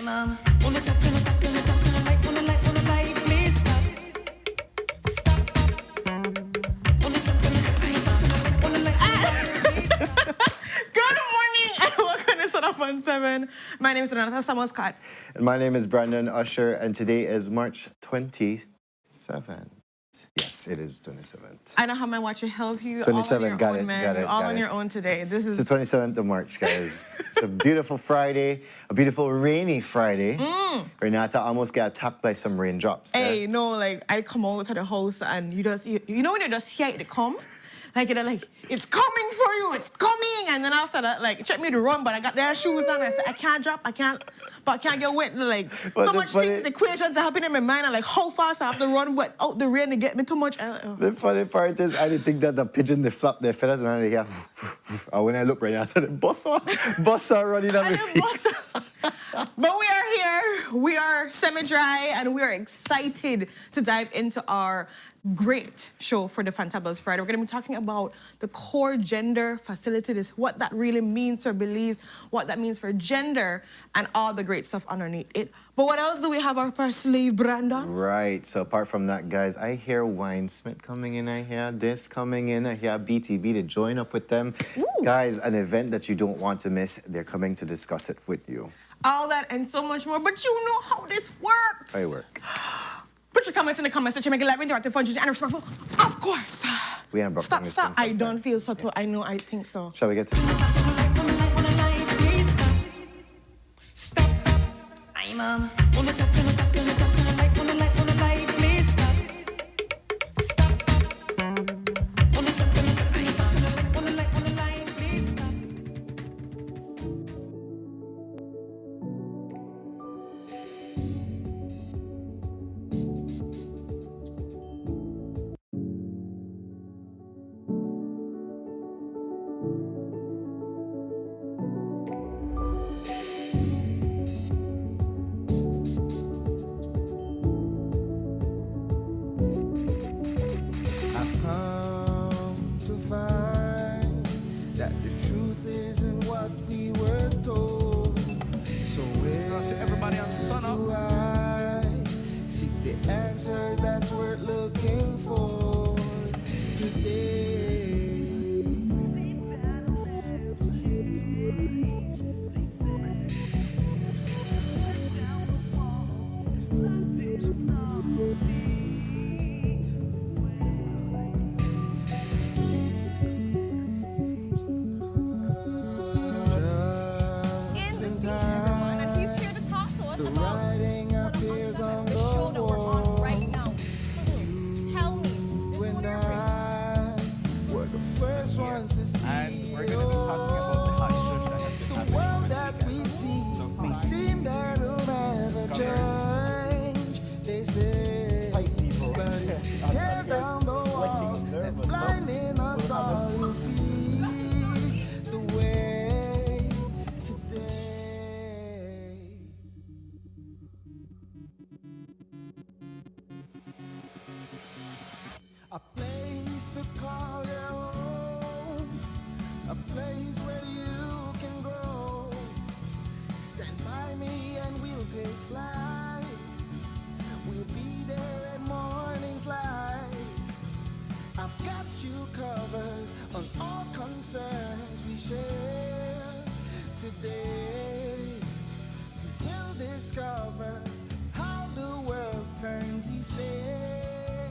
mom. Wanna tap, wanna tap, wanna tap, wanna like, please stop. Stop, stop. Wanna tap, wanna tap, wanna like, please stop. Good morning and welcome to Sunup on 7. My name is Renata Samuel-Scott. And my name is Brandon Usher, and today is March 27th. Yes, it is 27th. I know how my watch will help you. 27, all on your got own, it, man. got it, You're all got on it. your own today. This It's is the 27th of March, guys. It's a beautiful Friday, a beautiful rainy Friday. Renata almost got attacked by some raindrops. hey, no, like I come out to the house and you know when you just hear it come? Like you're like, it's coming for you, it's coming. And then after that, like, it checked me to run, but I got their shoes on. I said, I can't drop, but I can't get wet. Like, But so much things, equations are happening in my mind. I'm like, how fast I have to run but out the rain to get me too much. The funny part is, I didn't think that the pigeon, they flap their feathers and they hear, and when I look right after the bus are running on my feet. But we are here, we are semi-dry, and we are excited to dive into our great show for the Fantabulous Friday. We're going to be talking about the core gender facility, what that really means for Belize, what that means for gender, and all the great stuff underneath it. But what else do we have up our sleeve, Brandon? Right, so apart from that, guys, I hear Winesmith coming in, I hear this coming in, I hear BTB to join up with them. Ooh. Guys, an event that you don't want to miss, they're coming to discuss it with you. All that and so much more, but you know how this works. How it work? Put your comments in the comments section, make it live, interactive, fun, and respectful. Of course. We have broken Stop, this stop. thing I don't sometimes. feel so too. I know, I think so. Shall we get to Wanna like, please stop. Stop, stop. I'm wanna tap, wanna tap, wanna tap, wanna like, please stop. Stop, stop. Wanna tap, wanna tap, wanna like, please stop. I've come to find that the truth isn't what we were told. So where to everybody on Sunup. do I seek the answer that's worth looking for today? Just in time, And he's here to talk to us the about writing appears on the the show that we're on wall. right now. Tell me, this You one and of your I were the first ones to see. And we're going to be talking about the hot shush that has been The happening world over the that weekend. we see So may far. seem that will never change. They say, but if you tear down the wall that's blinding us all, you'll see the way today. A place to call your home, a place where you can grow. Stand by me and we'll take flight. We'll be there at morning's light. I've got you covered on all concerns we share today. We'll discover how the world turns each day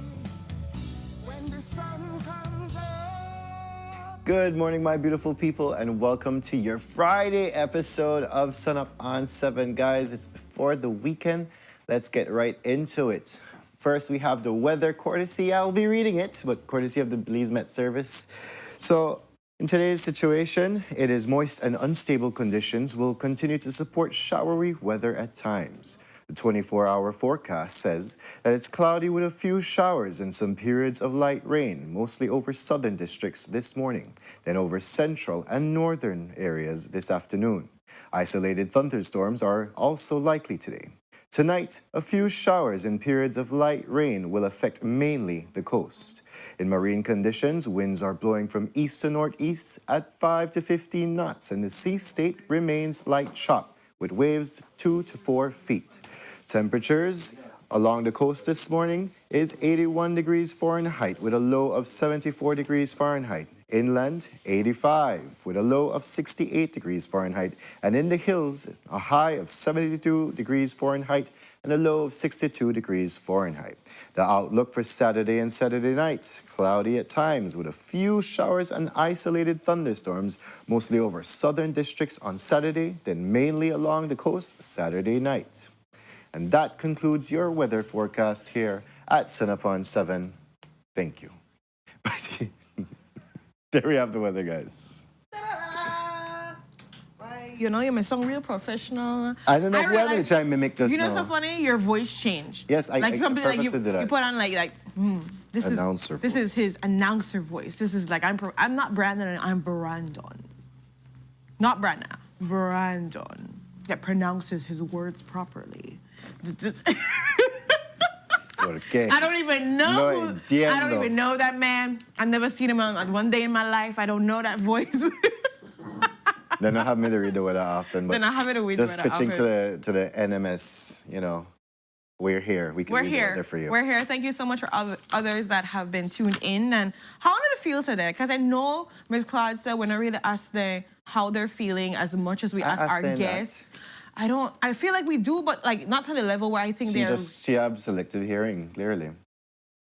when the sun comes up. Good morning, my beautiful people, and welcome to your Friday episode of Sunup on 7. Guys, it's before the weekend. Let's get right into it. First, we have the weather courtesy. I'll be reading it, but courtesy of the Belize Met Service. So, in today's situation, it is moist and unstable conditions will continue to support showery weather at times. The 24-hour forecast says that it's cloudy with a few showers and some periods of light rain, mostly over southern districts this morning, then over central and northern areas this afternoon. Isolated thunderstorms are also likely today. Tonight, a few showers and periods of light rain will affect mainly the coast. In marine conditions, winds are blowing from east to northeast at 5 to 15 knots, and the sea state remains light chop with waves 2 to 4 feet. Temperatures along the coast this morning is 81 degrees Fahrenheit with a low of 74 degrees Fahrenheit. Inland, 85 with a low of 68 degrees Fahrenheit. And in the hills, a high of 72 degrees Fahrenheit and a low of 62 degrees Fahrenheit. The outlook for Saturday and Saturday night, cloudy at times with a few showers and isolated thunderstorms, mostly over southern districts on Saturday, then mainly along the coast Saturday night. And that concludes your weather forecast here at Sunup on 7. Thank you. There we have the weather, guys. You know, you may sound real professional. I don't know if realize- we're trying to mimic just You know, now. so funny. Your voice changed. Yes, I completely, purposely did that. You put on this Announcer is voice. his announcer voice. This is like I'm not Brandon, I'm Brandon. Not Brandon, Brandon. That pronounces his words properly. Okay. I don't even know. No I entiendo. don't even know that man. I've never seen him on one day in my life. I don't know that voice. Then I have me to read the weather often, but Then I have it to read just the weather pitching often. to the NMS, you know, we're here. We can We're read the here. weather for you. We're here. Thank you so much for others that have been tuned in. And how did it feel today? Because I know Ms. Claude said when I really asked them how they're feeling as much as we ask asked our them that. guests. I feel like we do, but like not to the level where I think they're. She have selective hearing, clearly.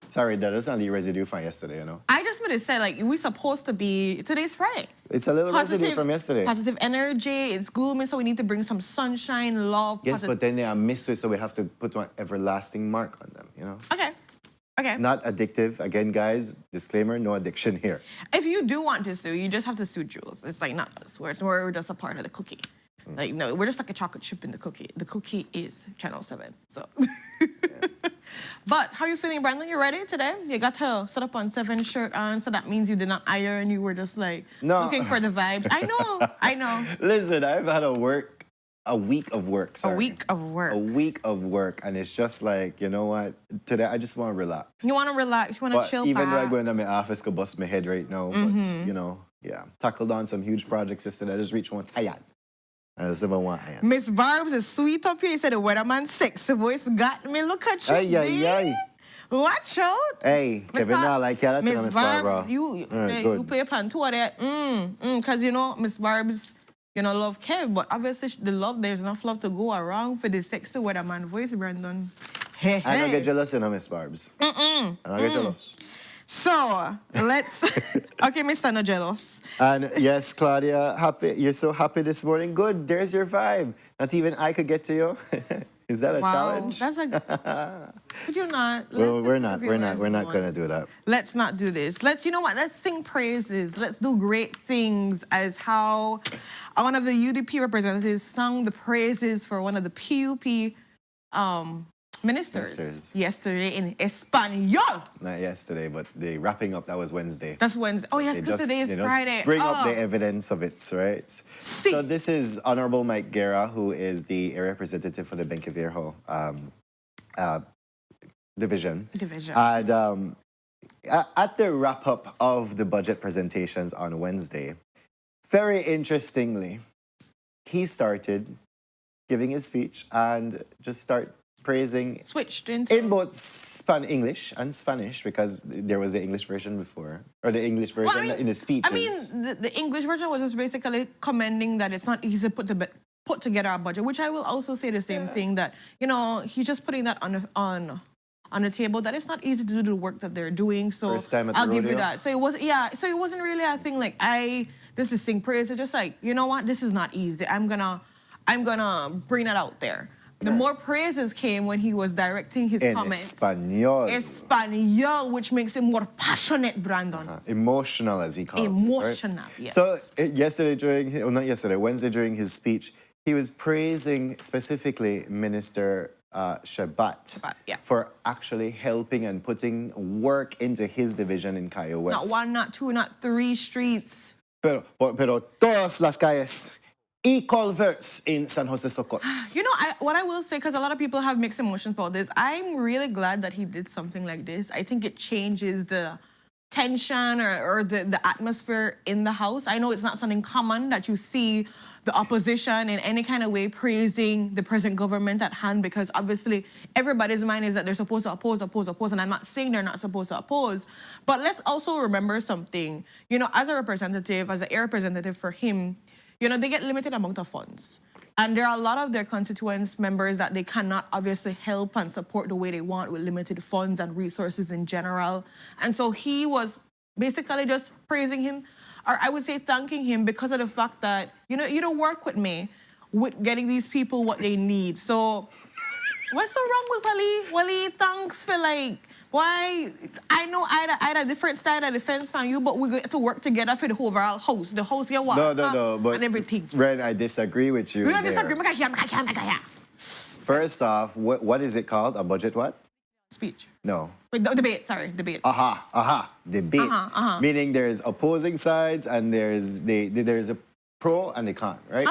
Sorry, that doesn't leave residue from yesterday, you know. I just want to say, like, we're supposed to be, today's Friday. It's a little residue from yesterday. Positive energy, it's gloomy, so we need to bring some sunshine, love, Yes, but then they are missed, so we have to put one everlasting mark on them, you know. Okay. Not addictive. Again, guys, disclaimer, no addiction here. If you do want to sue, you just have to sue Jules. It's like not us, we're just a part of the cookie. Like, no, we're just like a chocolate chip in the cookie. The cookie is Channel 7, so. But how you feeling, Brandon? You ready today? You got to set up on 7 shirt on, so that means you did not iron. You were just like looking for the vibes. I know. Listen, I've had a week of work, sorry. A week of work. A week of work, and it's just like, you know what? Today, I just want to relax. You want to relax. You want But to chill even though I back. go into my office, could bust my head right now, but, you know, yeah. Tackled on some huge projects yesterday. I just reached one tired. I just never want iron. Miss Barb's is sweet up here. He said the weatherman sexy voice got me. Look at you. Ay. Watch out. Hey, Kevin, I like that. Miss Barb, you good. play a pan two of that. Because, you know, Miss Barb's, you know, love Kev, but obviously there's enough love to go around for the sexy weatherman voice, Brandon. Hey. I don't get jealous, you know, Miss Barbs. I don't get jealous. So, let's... Okay, Mr. No Jealous. And yes, Claudia, you're so happy this morning. Good, there's your vibe. Not even I could get to you. Is that a challenge? That's a... Could you not? Well, we're not going going to do that. Let's not do this. You know what? Let's sing praises. Let's do great things as how one of the UDP representatives sung the praises for one of the PUP ministers yesterday in Espanol. Not yesterday, but the wrapping up, that was Wednesday. That's Wednesday. Oh, yes, because today is Friday. Bring up the evidence of it, right? So this is Honorable Mike Guerra, who is the area representative for the Benqueviejo division. And at the wrap-up of the budget presentations on Wednesday, very interestingly, he started giving his speech and just praising switched into in both English and Spanish, because there was the English version before, or the English version in the speeches. I mean, the English version was just basically commending that it's not easy to put together a budget, which I will also say the same thing, that, you know, he's just putting that on the table, that it's not easy to do the work that they're doing. So First time at the I'll give you rodeo? that. So it wasn't really a thing like this is sing praise. It's just like, you know what, this is not easy. I'm gonna bring that out there. The more praises came when he was directing his comments. Espanol, which makes him more passionate, Brandon. Emotional, as he calls Emotional, it. Right? yes. So Wednesday during his speech, he was praising specifically Minister Shabat for actually helping and putting work into his division in Cayo West. Not 1, not 2, not 3 streets. Pero todas las calles y culverts in San Jose Socot. You know, what I will say, because a lot of people have mixed emotions about this, I'm really glad that he did something like this. I think it changes the tension or the atmosphere in the House. I know it's not something common that you see the opposition in any kind of way praising the present government at hand, because obviously everybody's mind is that they're supposed to oppose, and I'm not saying they're not supposed to oppose, but let's also remember something. You know, as a representative, as an air representative for him, you know, they get limited amount of funds. And there are a lot of their constituents members that they cannot obviously help and support the way they want with limited funds and resources in general. And so he was basically just praising him, or I would say thanking him, because of the fact that, you know, you don't work with me with getting these people what they need. So what's so wrong with Wally? Wally, thanks for like, why? I know I had a different side of the fence from you, but we get to work together for the overall house. The house you want. No, but and everything. Ren, I disagree with you. We don't there. disagree. First off, what is it called? A budget what? Speech. No. Wait, debate, debate. Debate. Meaning there's opposing sides and there's a pro and a con, right?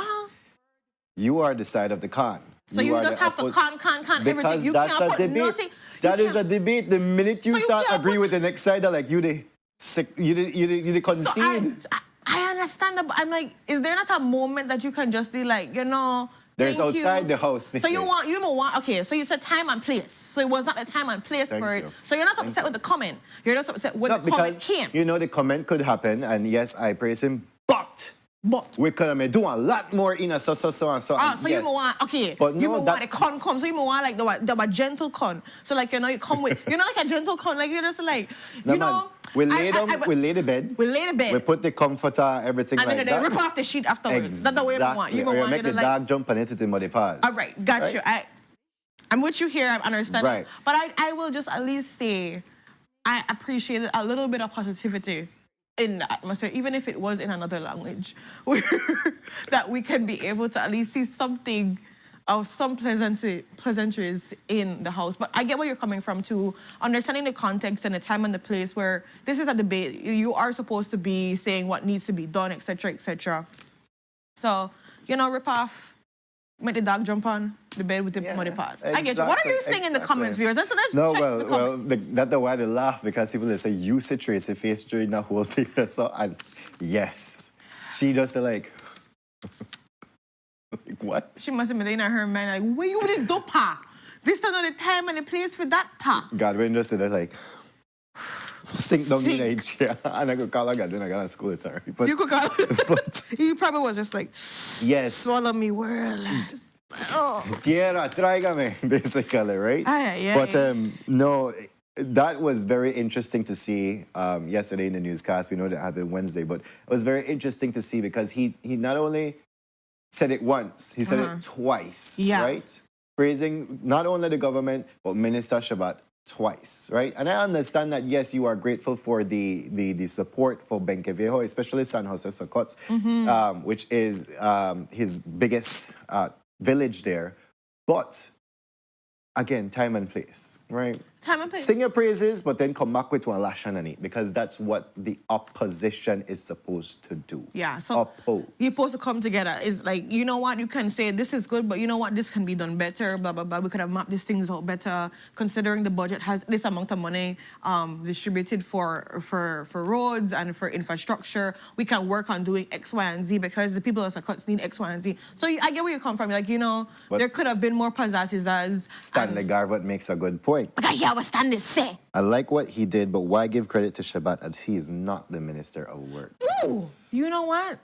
You are the side of the con. So you just have to con everything. Because You that's can't a put debate. nothing. That is a debate. The minute you So you start can't agree put- with the next side, they're like you the concede. I understand that, but I'm like, is there not a moment that you can just be like, you know, There's thank outside you. the house. So you want, okay, so you said time and place. So it was not the time and place Thank for it. you. So you're not upset with the comment. You're just upset when No, the comment because came. you know the comment could happen, and yes, I praise him, but we could have do a lot more in a so. So Yes. you want, okay, But you no, want that- the con come, so you want like the gentle con. So like, you know, you come with, you know, like a gentle con, like you're just like, No, you man. know. We lay the bed. We lay the bed. We put the comforter, everything And like then that. they rip off the sheet afterwards. That's the way you want. You Or want make to the like, dog jump on it to the muddy paws. all right, got you. I'm with you here. I'm understanding. Right. But I will just at least say I appreciated a little bit of positivity in the atmosphere, even if it was in another language, where that we can be able to at least see something of some pleasantries in the House. But I get where you're coming from too, understanding the context and the time and the place where this is a debate. You are supposed to be saying what needs to be done, etc., etc. So, you know, rip off, make the dog jump on the bed with the muddy paws. I get you. What are you saying in the comments, viewers? Let's No, check the comments. that's the why they laugh, because people they say you see Tracy face during the whole thing. So, and yes, she just like, like what? She must have been in her mind like, where you would do, pa? This is not the time and the place for that, pa. Godwin just said like, sink down in the Sink. chair. And I could call her Godwin, I got to school with her. But, You could call but He probably was just like, yes. swallow me, world. Oh. Tierra, tráigame, basically, right? Ay, ay, But ay. no, that was very interesting to see yesterday in the newscast. We know that happened Wednesday, but it was very interesting to see because he not only said it once, he said it twice, Yeah. right? Praising not only the government, but Minister Shabat twice, right? And I understand that, yes, you are grateful for the support for Benkevejo, especially San Jose Socots, which is his biggest village there. But again, time and place, right? Time and place. Sing your praises, but then come back with one lashon on it, because that's what the opposition is supposed to do. Yeah, so oppose. you're supposed to come together. It's like, you know what, you can say this is good, but you know what, this can be done better, blah, blah, blah. We could have mapped these things out better, considering the budget has this amount of money distributed for roads and for infrastructure. We can work on doing X, Y, and Z because the people of Sokots need X, Y, and Z. So I get where you come from. Like, you know, But there could have been more pizzazz. Stanley Garbutt makes a good point. I hear what Stanley say. I like what he did, but why give credit to Shabat as he is not the Minister of Works? You know what?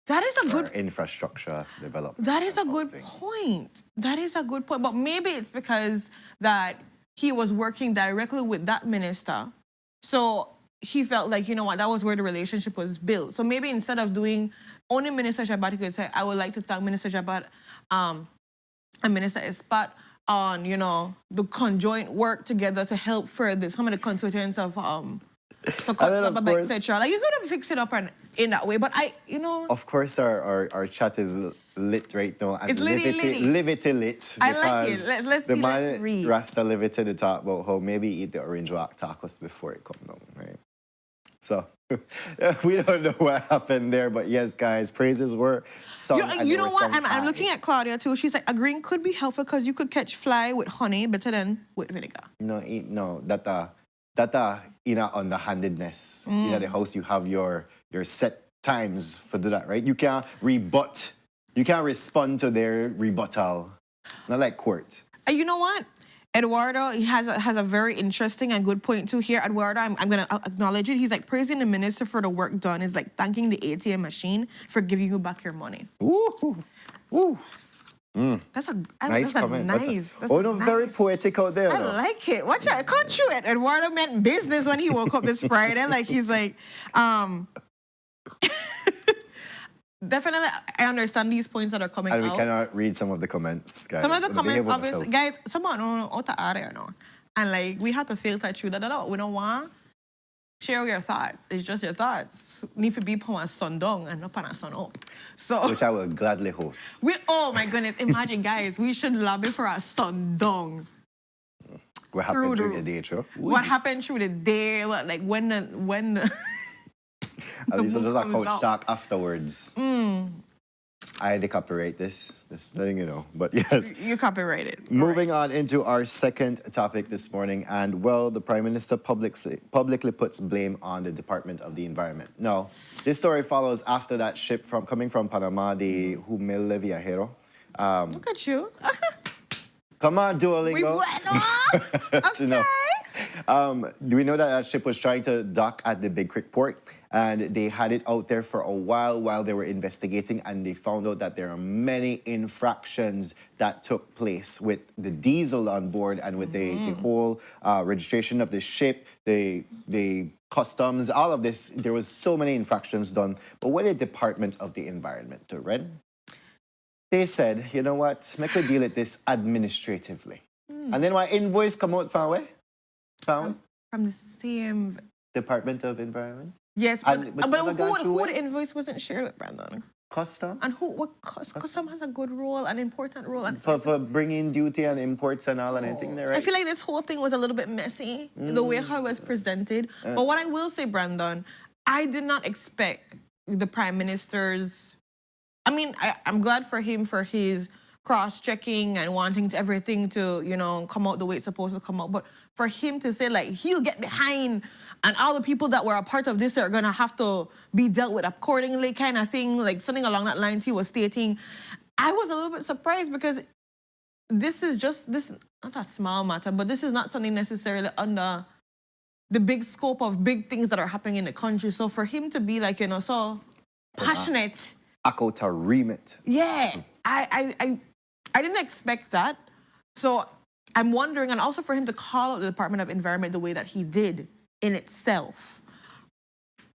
That is a Or good infrastructure development. That is a and good housing. point. That is a good point. But maybe it's because that he was working directly with that minister. So he felt like, you know what, that was where the relationship was built. So maybe instead of doing only Minister Shabat, he could say, I would like to thank Minister Shabat and Minister Espat on, you know, the conjoint work together to help further some of the constituents of And then, of Sokots, course- etc. Like, you could have fixed it up in that way. But you know... Of course, our chat is lit right now. And It's litty, litty. Livity lit. I like it. because Let's the see, man let's read. Rasta Livity to talk about how maybe eat the orange rock tacos before it come down, right? So, we don't know what happened there, but yes, guys, praises were sung. and You they know were what? sung I'm high. looking at Claudia too. She's like, agreeing could be helpful because you could catch fly with honey better than with vinegar. No, that in a underhandedness. In the house, you have your set times for do that, right? You can't rebut. You can't respond to their rebuttal. Not like court. And you know what? Eduardo, he has a very interesting and good point too here. Eduardo, I'm going to acknowledge it. He's like praising the minister for the work done. Is like thanking the ATM machine for giving you back your money. Ooh. Ooh. That's a Nice that's comment. Very poetic out there. I though. like it. Watch out. I caught you at Eduardo meant business when he woke up this Friday. Like he's like, definitely I understand these points that are coming And we out. cannot read some of the comments, guys. Some of the We're gonna comments, behave obviously, ourselves. guys, someone out the area, you know. And like we have to filter through that. We don't want share your thoughts. It's just your thoughts. Need to be on a sundong and not on a sun up. So Which I will gladly host. oh my goodness, imagine guys, we should lobby for a sundong. What happened Through during the day, Tro? What happened through the day? What like when the At least moon there's a comes couch out. talk afterwards. I had to copyright this. Just letting you know. But yes. you copyrighted. Moving on into our second topic this morning, and well, the Prime Minister publicly puts blame on the Department of the Environment. Now, this story follows after that ship coming from Panama, the Humilde Viajero. Look at you. Come on, Duolingo. We bueno. To know. Okay. Do we know that that ship was trying to dock at the Big Creek port, and they had it out there for a while they were investigating, and they found out that there are many infractions that took place with the diesel on board and with the whole registration of the ship, the customs, all of this. There was so many infractions done. But what did Department of the Environment do, Red? They said, you know what, make we deal with this administratively. And then why invoice come out from where? From From the same. Department of Environment? Yes, And- but never gone through who it? the invoice wasn't shared with, Brandon? Customs? And custom has a good role, an important role. And For bringing duty and imports and all and anything there, right? I feel like this whole thing was a little bit messy, the way how it was presented. But what I will say, Brandon, I did not expect the Prime Minister's... I mean, I'm glad for him for his cross-checking and wanting everything to, you know, come out the way it's supposed to come out. But for him to say, like, he'll get behind and all the people that were a part of this are going to have to be dealt with accordingly kind of thing, like something along that lines he was stating. I was a little bit surprised because this is not a small matter, but this is not something necessarily under the big scope of big things that are happening in the country. So for him to be like, you know, so passionate... Akota remit. Yeah, I didn't expect that. So I'm wondering, and also for him to call out the Department of Environment the way that he did in itself.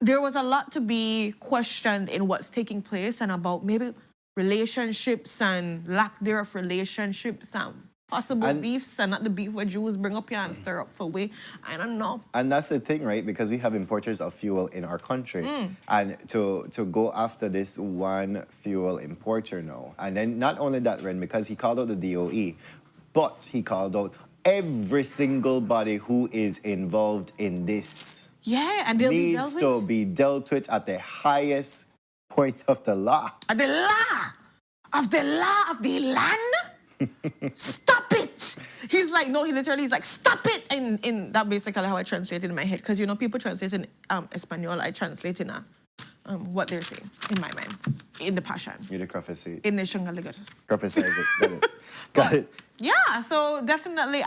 There was a lot to be questioned in what's taking place and about maybe relationships and lack thereof relationships and possible beefs and not the beef where Jews bring up here and stir up for way. I don't know. And that's the thing, right? Because we have importers of fuel in our country. And to go after this one fuel importer now. And then not only that, Ren, because he called out the DOE, but he called out every single body who is involved in this. Yeah, and they'll be dealt Needs to with. be dealt with at the highest point of the law. The law of the land? Stop it! He's like, no, he literally is like, stop it! In that basically how I translate it in my head. Because, you know, people translate in Espanol, I translate in what they're saying, in my mind, in the passion. You the prophecy. In the Shungaligat. Prophesize it. Got it. Got it. Yeah, so definitely,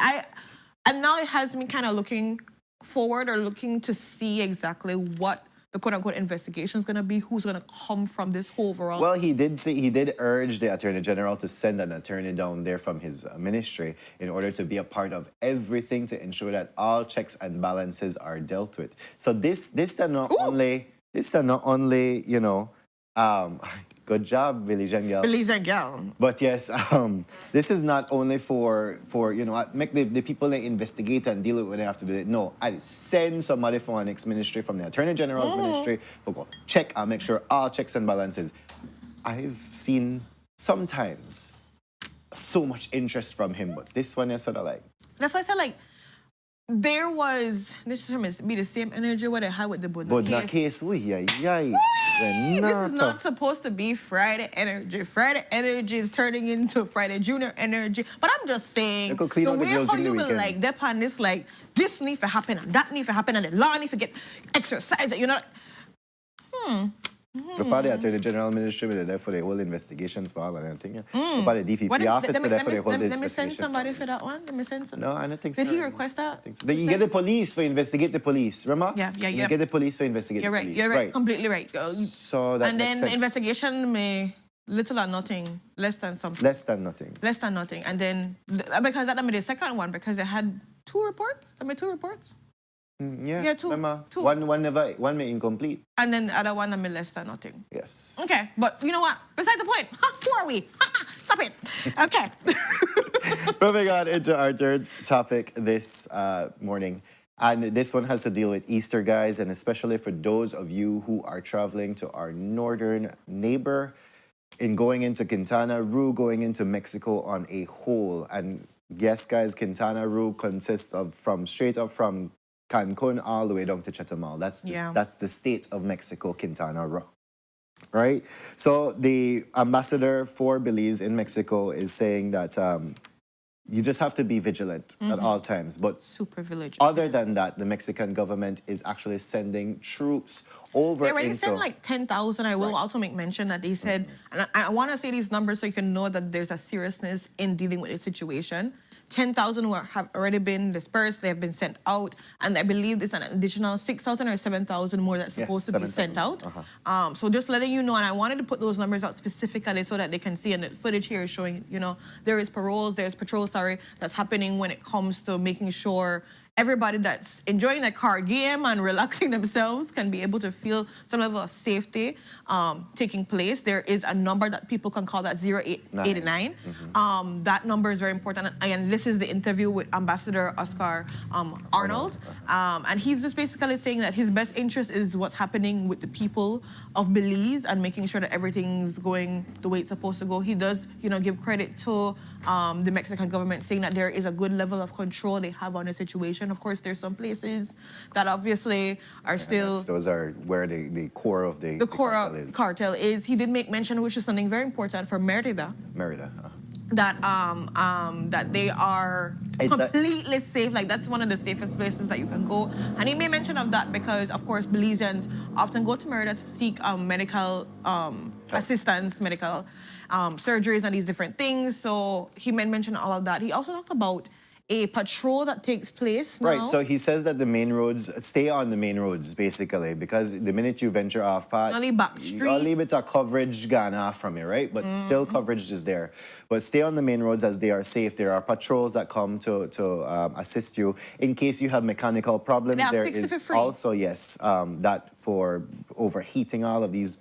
and now it has me kind of looking forward or looking to see exactly what the quote-unquote investigation is going to be, who's going to come from this whole overall. Well, he did urge the Attorney General to send an attorney down there from his ministry in order to be a part of everything to ensure that all checks and balances are dealt with. So this are not only, you know, good job, Belize girl. Belize girl. But yes, this is not only for you know, make the people that investigate and deal with what they have to do. No, I send somebody from our next ministry, from the Attorney General's ministry, for go check and make sure all checks and balances. I've seen sometimes so much interest from him, but this one is sort of like... That's why I said, like, this must be the same energy what I had with the Budna But case. na case, we yay. This is not supposed to be Friday energy. Friday energy is turning into Friday Junior energy. But I'm just saying, You could clean the out the way girls how during you the will weekend. like dep on this, like this need to happen and that need to happen and the law need to get exercise. You know, The party Attorney General Ministry with there for the whole investigations for all and everything. The party DPP office for there for the whole let me investigation. send somebody for that one. Let me send some. No, I don't think so. Did he request that? Then you get the police to investigate the police, remember? Yeah. You get the police to investigate You're the right. police. You're right. Completely right. So that and makes then sense. investigation may little or nothing, less than something. Less than nothing. Less than nothing. And then, because that made the second one, because they had two reports. Two reports. Yeah, two. Remember, Two. one may incomplete. And then the other one, less than nothing. Yes. Okay, but you know what? Besides the point, who are we? Stop it. Okay. Moving on into our third topic this morning. And this one has to deal with Easter, guys, and especially for those of you who are traveling to our northern neighbor in going into Quintana Roo, going into Mexico on a whole. And yes, guys, Quintana Roo consists of straight up from Cancun all the way down to Chetumal. That's the state of Mexico, Quintana Roo. Right? So the ambassador for Belize in Mexico is saying that you just have to be vigilant at all times. But super vigilant. Other than that, the Mexican government is actually sending troops over. They already sent like 10,000. I will also make mention that they said, and I want to say these numbers so you can know that there's a seriousness in dealing with the situation. 10,000 have already been dispersed. They have been sent out. And I believe there's an additional 6,000 or 7,000 more that's supposed to be sent out. So just letting you know, and I wanted to put those numbers out specifically so that they can see, and the footage here is showing, there's patrols, that's happening when it comes to making sure everybody that's enjoying their card game and relaxing themselves can be able to feel some level of safety taking place. There is a number that people can call, that 0889. That number is very important. And this is the interview with Ambassador Oscar Arnold. And he's just basically saying that his best interest is what's happening with the people of Belize and making sure that everything's going the way it's supposed to go. He does, give credit to the Mexican government, saying that there is a good level of control they have on the situation. Of course, there's some places that obviously are still... Those are where the core of the cartel is. He did make mention, which is something very important for Merida. That they are completely safe. Like, that's one of the safest places that you can go. And he made mention of that because, of course, Belizeans often go to Merida to seek medical assistance, medical surgeries and these different things. So he made mention of all of that. He also talked about a patrol that takes place now. Right, so he says that the main roads, stay on the main roads, basically, because the minute you venture off path, only back street, a little bit of coverage gone off from you, right? But still coverage is there. But stay on the main roads as they are safe. There are patrols that come to assist you. In case you have mechanical problems, there is also, that for overheating, all of these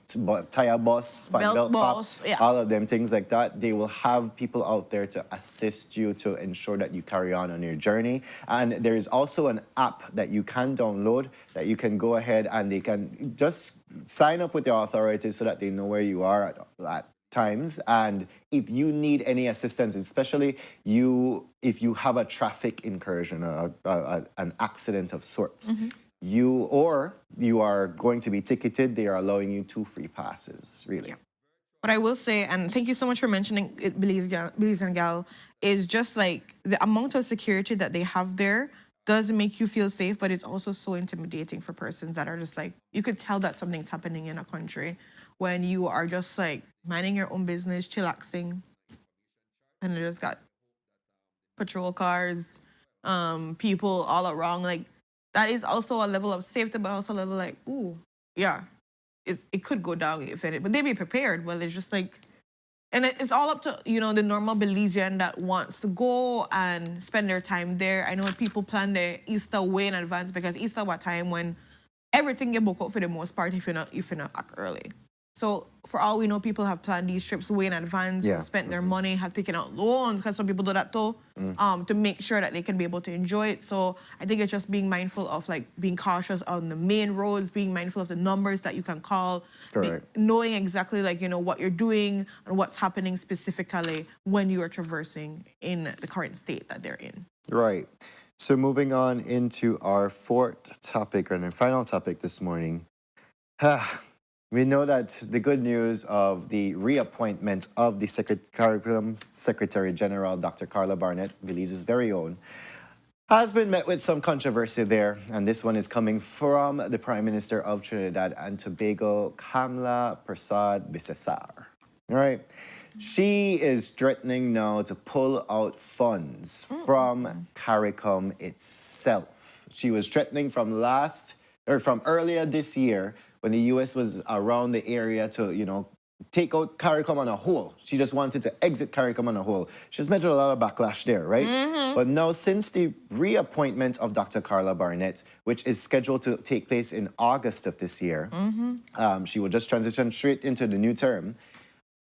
tire bus, belt pop, all of them, things like that. They will have people out there to assist you to ensure that you carry on your journey. And there is also an app that you can download that you can go ahead and they can just sign up with the authorities so that they know where you are at times. And if you need any assistance, especially if you have a traffic incursion or an accident of sorts, you are going to be ticketed, they are allowing you 2 free passes, really. What I will say, and thank you so much for mentioning it, Belize and Gal, is just like the amount of security that they have there does make you feel safe, but it's also so intimidating for persons that are just like, you could tell that something's happening in a country when you are just like minding your own business, chillaxing, and they just got patrol cars, people all around. Like, that is also a level of safety, but also a level like, ooh, yeah, it could go down if it, but they be prepared. Well, it's just like, and it's all up to, the normal Belizean that wants to go and spend their time there. I know people plan their Easter way in advance because Easter was a time when everything get booked out for the most part if you're not act early. So for all we know, people have planned these trips way in advance, spent their money, have taken out loans, because some people do that too, to make sure that they can be able to enjoy it. So I think it's just being mindful of like being cautious on the main roads, being mindful of the numbers that you can call, knowing exactly like, what you're doing and what's happening specifically when you are traversing in the current state that they're in. Right. So moving on into our fourth topic and our final topic this morning. We know that the good news of the reappointment of the Caricom Secretary General, Dr. Carla Barnett, Belize's very own, has been met with some controversy there. And this one is coming from the Prime Minister of Trinidad and Tobago, Kamla Persad Bisesar. All right. She is threatening now to pull out funds from Caricom itself. She was threatening from earlier this year when the U.S. was around the area to, take out Caricom on a whole. She just wanted to exit Caricom on a whole. She's met with a lot of backlash there, right? But now, since the reappointment of Dr. Carla Barnett, which is scheduled to take place in August of this year, she will just transition straight into the new term.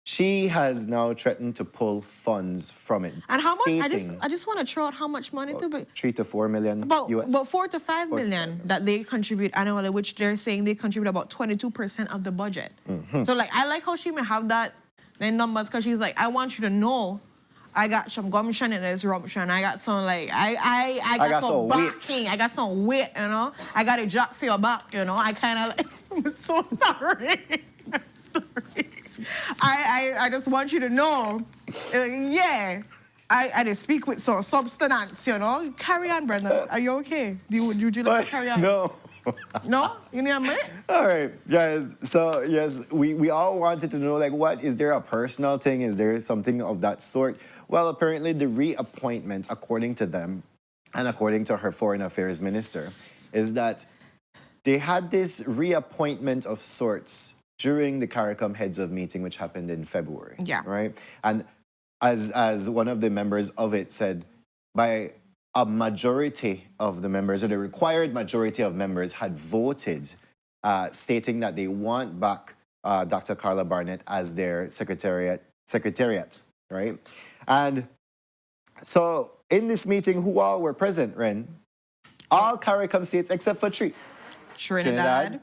She has now threatened to pull funds from it. And how much? Stating I just want to throw out how much money to be. 3 to 4 million About US. 4 to 5 4 to million 5 that they contribute annually, which they're saying they contribute about 22% of the budget. So I like how she may have that then numbers because she's like, I want you to know I got some gumption in this rumption. I got some I got some backing. I got some weight, I got a jack for your back, I kind of I'm so sorry. I'm sorry. I just want you to know, I just speak with some substance, Carry on, Brenda. Are you okay? Would you like to carry on? No. No? You need a minute? All right, guys. So, yes, we all wanted to know, what? Is there a personal thing? Is there something of that sort? Well, apparently the reappointment, according to them, and according to her foreign affairs minister, is that they had this reappointment of sorts during the Caricom heads of meeting, which happened in February. Yeah. Right? And as one of the members of it said, by a majority of the members, or the required majority of members, had voted, stating that they want back Dr. Carla Barnett as their secretariat, right? And so in this meeting, who all were present, Ren? All Caricom states except for 3. Trinidad,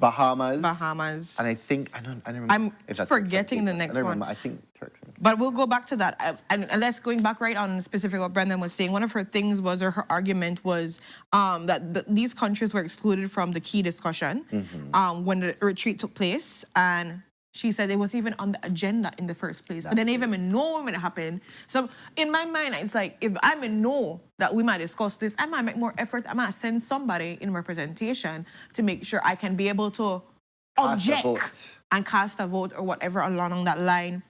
Bahamas. And I think, I don't remember. I'm if that's forgetting the Turks. next I don't remember. one. I think Turks. But we'll go back to that. And let's going back right on specific what Brendan was saying. One of her things was, or her argument was, that these countries were excluded from the key discussion when the retreat took place. And she said it wasn't even on the agenda in the first place. So they didn't even know when it happened. So in my mind, it's like, if I may know that we might discuss this, I might make more effort. I might send somebody in representation to make sure I can be able to object and cast a vote or whatever along that line.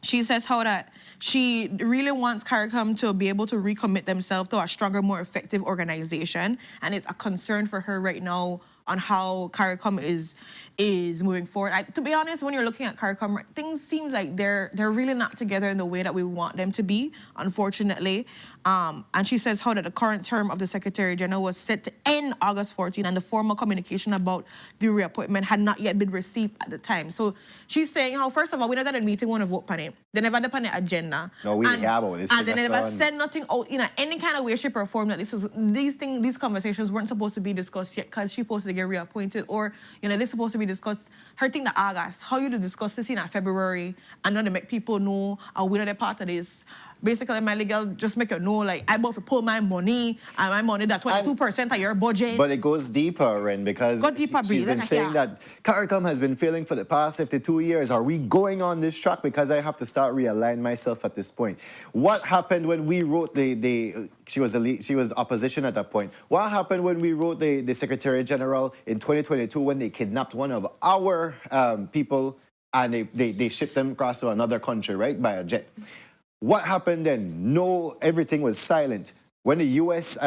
She says how that she really wants Caricom to be able to recommit themselves to a stronger, more effective organization. And it's a concern for her right now on how Caricom is moving forward. To be honest, when you're looking at Caricom, things seem like they're really not together in the way that we want them to be, unfortunately. And she says how that the current term of the Secretary General was set to end August 14, and the formal communication about the reappointment had not yet been received at the time. So she's saying how, first of all, we know that a meeting want to vote on it. They never had the agenda. No, we have all this. And they never said nothing out in any kind of way, shape, or form that these conversations weren't supposed to be discussed yet because she's supposed to get reappointed, or they're supposed to be discussed. Her thing the August, how you to discuss this in February and not to make people know we're not a part of this. Basically, my legal just make you know, I about to pull my money, and my money that 22% of your budget. But it goes deeper, Ren, because she's been saying that Caricom has been failing for the past 52 years. Are we going on this track? Because I have to start realign myself at this point. What happened when we wrote she was opposition at that point. What happened when we wrote the Secretary General in 2022 when they kidnapped one of our people and they shipped them across to another country, right, by a jet? What happened then? No, everything was silent. When the U.S.,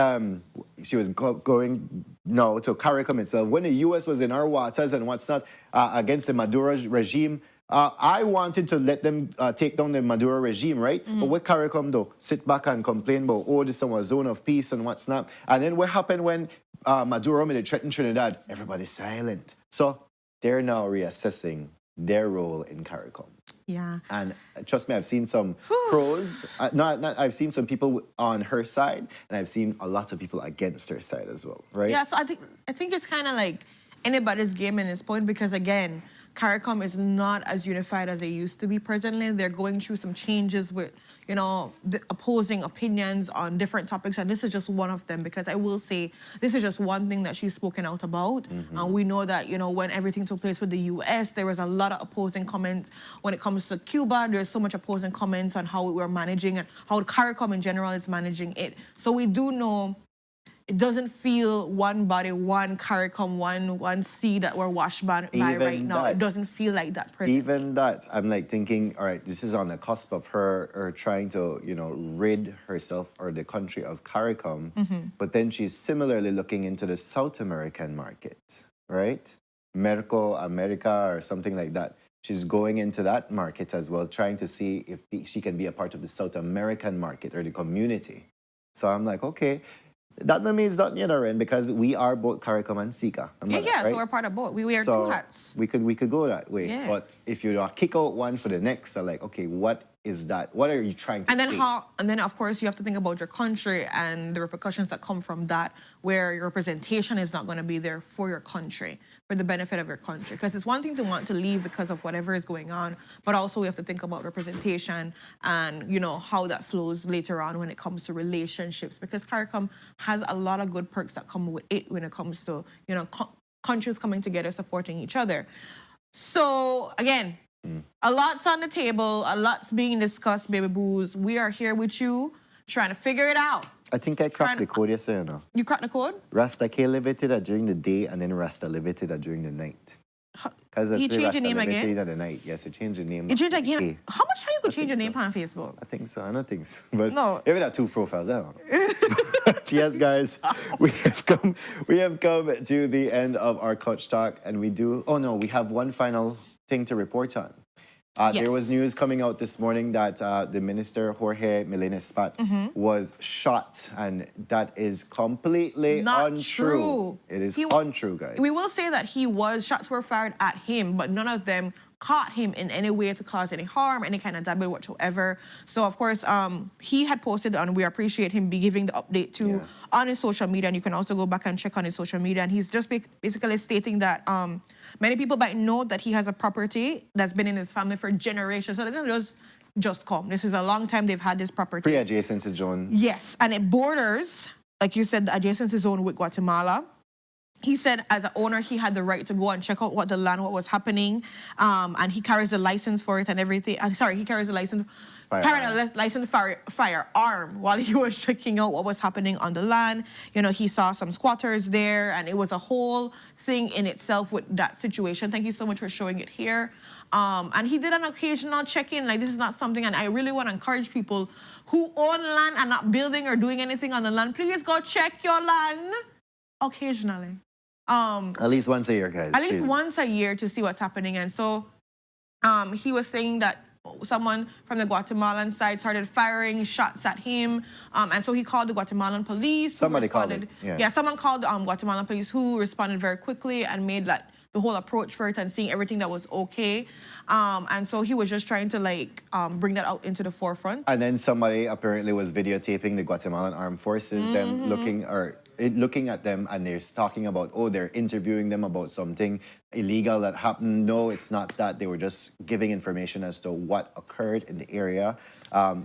she was going to CARICOM itself, when the U.S. was in our waters and what's not against the Maduro regime, I wanted to let them take down the Maduro regime, right? But with CARICOM, though, sit back and complain about, this is a zone of peace and what's not. And then what happened when Maduro made a threat in Trinidad? Everybody's silent. So they're now reassessing their role in CARICOM. Yeah. And trust me, I've seen some pros. I've seen some people on her side, and I've seen a lot of people against her side as well, right? Yeah, so I think it's kind of like anybody's game in this point because, again, Caricom is not as unified as they used to be presently. They're going through some changes with, you know, the opposing opinions on different topics, and this is just one of them, because I will say this is just one thing that she's spoken out about. We know that, you know, when everything took place with the U.S., there was a lot of opposing comments. When it comes to Cuba, there's so much opposing comments on how we're managing and how Caricom in general is managing it. So we do know it doesn't feel one body, one Caricom, one sea that we're washed by right now. It doesn't feel like that. Even that, I'm like thinking, all right, this is on the cusp of her trying to, you know, rid herself or the country of Caricom. But then she's similarly looking into the South American market, right? America or something like that. She's going into that market as well, trying to see if she can be a part of the South American market or the community. So I'm like, okay. That no means that you're in, because we are both Caricom and Sika. Yeah, right? so we're part of both. We wear two hats. We could go that way. Yes. But if you kick out one for the next, so like, okay, what is that? What are you trying to say? And then of course you have to think about your country and the repercussions that come from that, where your representation is not going to be there for your country, for the benefit of your country. Because it's one thing to want to leave because of whatever is going on, but also we have to think about representation and, you know, how that flows later on when it comes to relationships. Because Caricom has a lot of good perks that come with it when it comes to, you know, countries coming together, supporting each other. So again, a lot's on the table, a lot's being discussed, baby boos. We are here with you, trying to figure it out. I think I cracked the code yesterday, you know. You cracked the code? Rasta can't live it during the day, and then Rasta live it during the night. Because He changed your name again? The night. Yes, he changed the name. You changed again? Okay. How much time you could change your name so. on Facebook? I think so. I don't think so. But No. maybe that 2 profiles. I don't know. But yes, guys, we have come to the end of our Coach Talk, and we do. Oh no, we have one final thing to report on. There was news coming out this morning that the minister, Jorge Espat, was shot, and that is completely Not untrue. true. It is untrue, guys. We will say that shots were fired at him, but none of them caught him in any way to cause any harm, any kind of damage whatsoever. So, of course, he had posted, and we appreciate him giving the update too on his social media, and you can also go back and check on his social media, and he's just basically stating that many people might know that he has a property that's been in his family for generations, so they don't just come. This is a long time they've had this property. Pretty adjacent to John. Yes, and it borders, like you said, adjacent to zone with Guatemala. He said as an owner, he had the right to go and check out what was happening. And he carries a license for it and everything. He carries a license, firearm while he was checking out what was happening on the land. You know, he saw some squatters there, and it was a whole thing in itself with that situation. Thank you so much for showing it here. And he did an occasional check-in, like this is not something, and I really want to encourage people who own land and not building or doing anything on the land, please go check your land occasionally. At least once a year, guys. At least once a year to see what's happening. And so he was saying that someone from the Guatemalan side started firing shots at him. And so he called the Guatemalan police. Somebody called it. Yeah, someone called Guatemalan police, who responded very quickly and made like the whole approach for it and seeing everything that was okay. And so he was just trying to like bring that out into the forefront. And then somebody apparently was videotaping the Guatemalan Armed Forces, them looking at them, and they're talking about, oh, they're interviewing them about something illegal that happened. No, it's not that. They were just giving information as to what occurred in the area.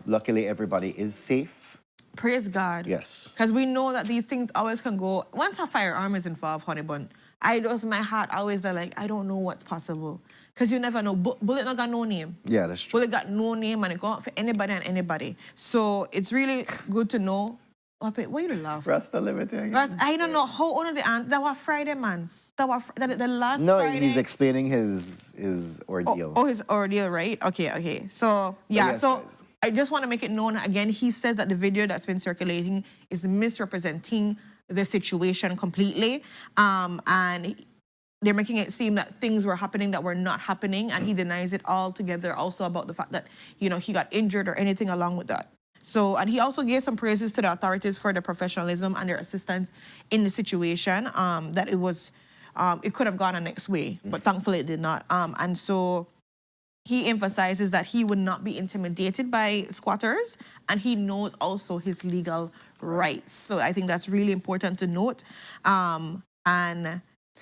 Luckily, everybody is safe. Praise God. Yes. Because we know that these things always can go. Once a firearm is involved, honey bun, my heart always like, I don't know what's possible. Because you never know. Bullet not got no name. Yeah, that's true. Bullet got no name, and it go out for anybody and anybody. So it's really good to know. Why you laugh? Rasta Liberty. I don't know how old the aunt. That was Friday, man. That was the last No, Friday. he's explaining his ordeal. Oh, his ordeal, right? Okay. So, yeah, yes, so guys. I just want to make it known again. He said that the video that's been circulating is misrepresenting the situation completely. And they're making it seem that things were happening that were not happening. And he denies it altogether also about the fact that, you know, he got injured or anything along with that. So, and he also gave some praises to the authorities for their professionalism and their assistance in the situation, that it could have gone a next way, but thankfully it did not. And so he emphasizes that he would not be intimidated by squatters, and he knows also his legal rights. So I think that's really important to note. And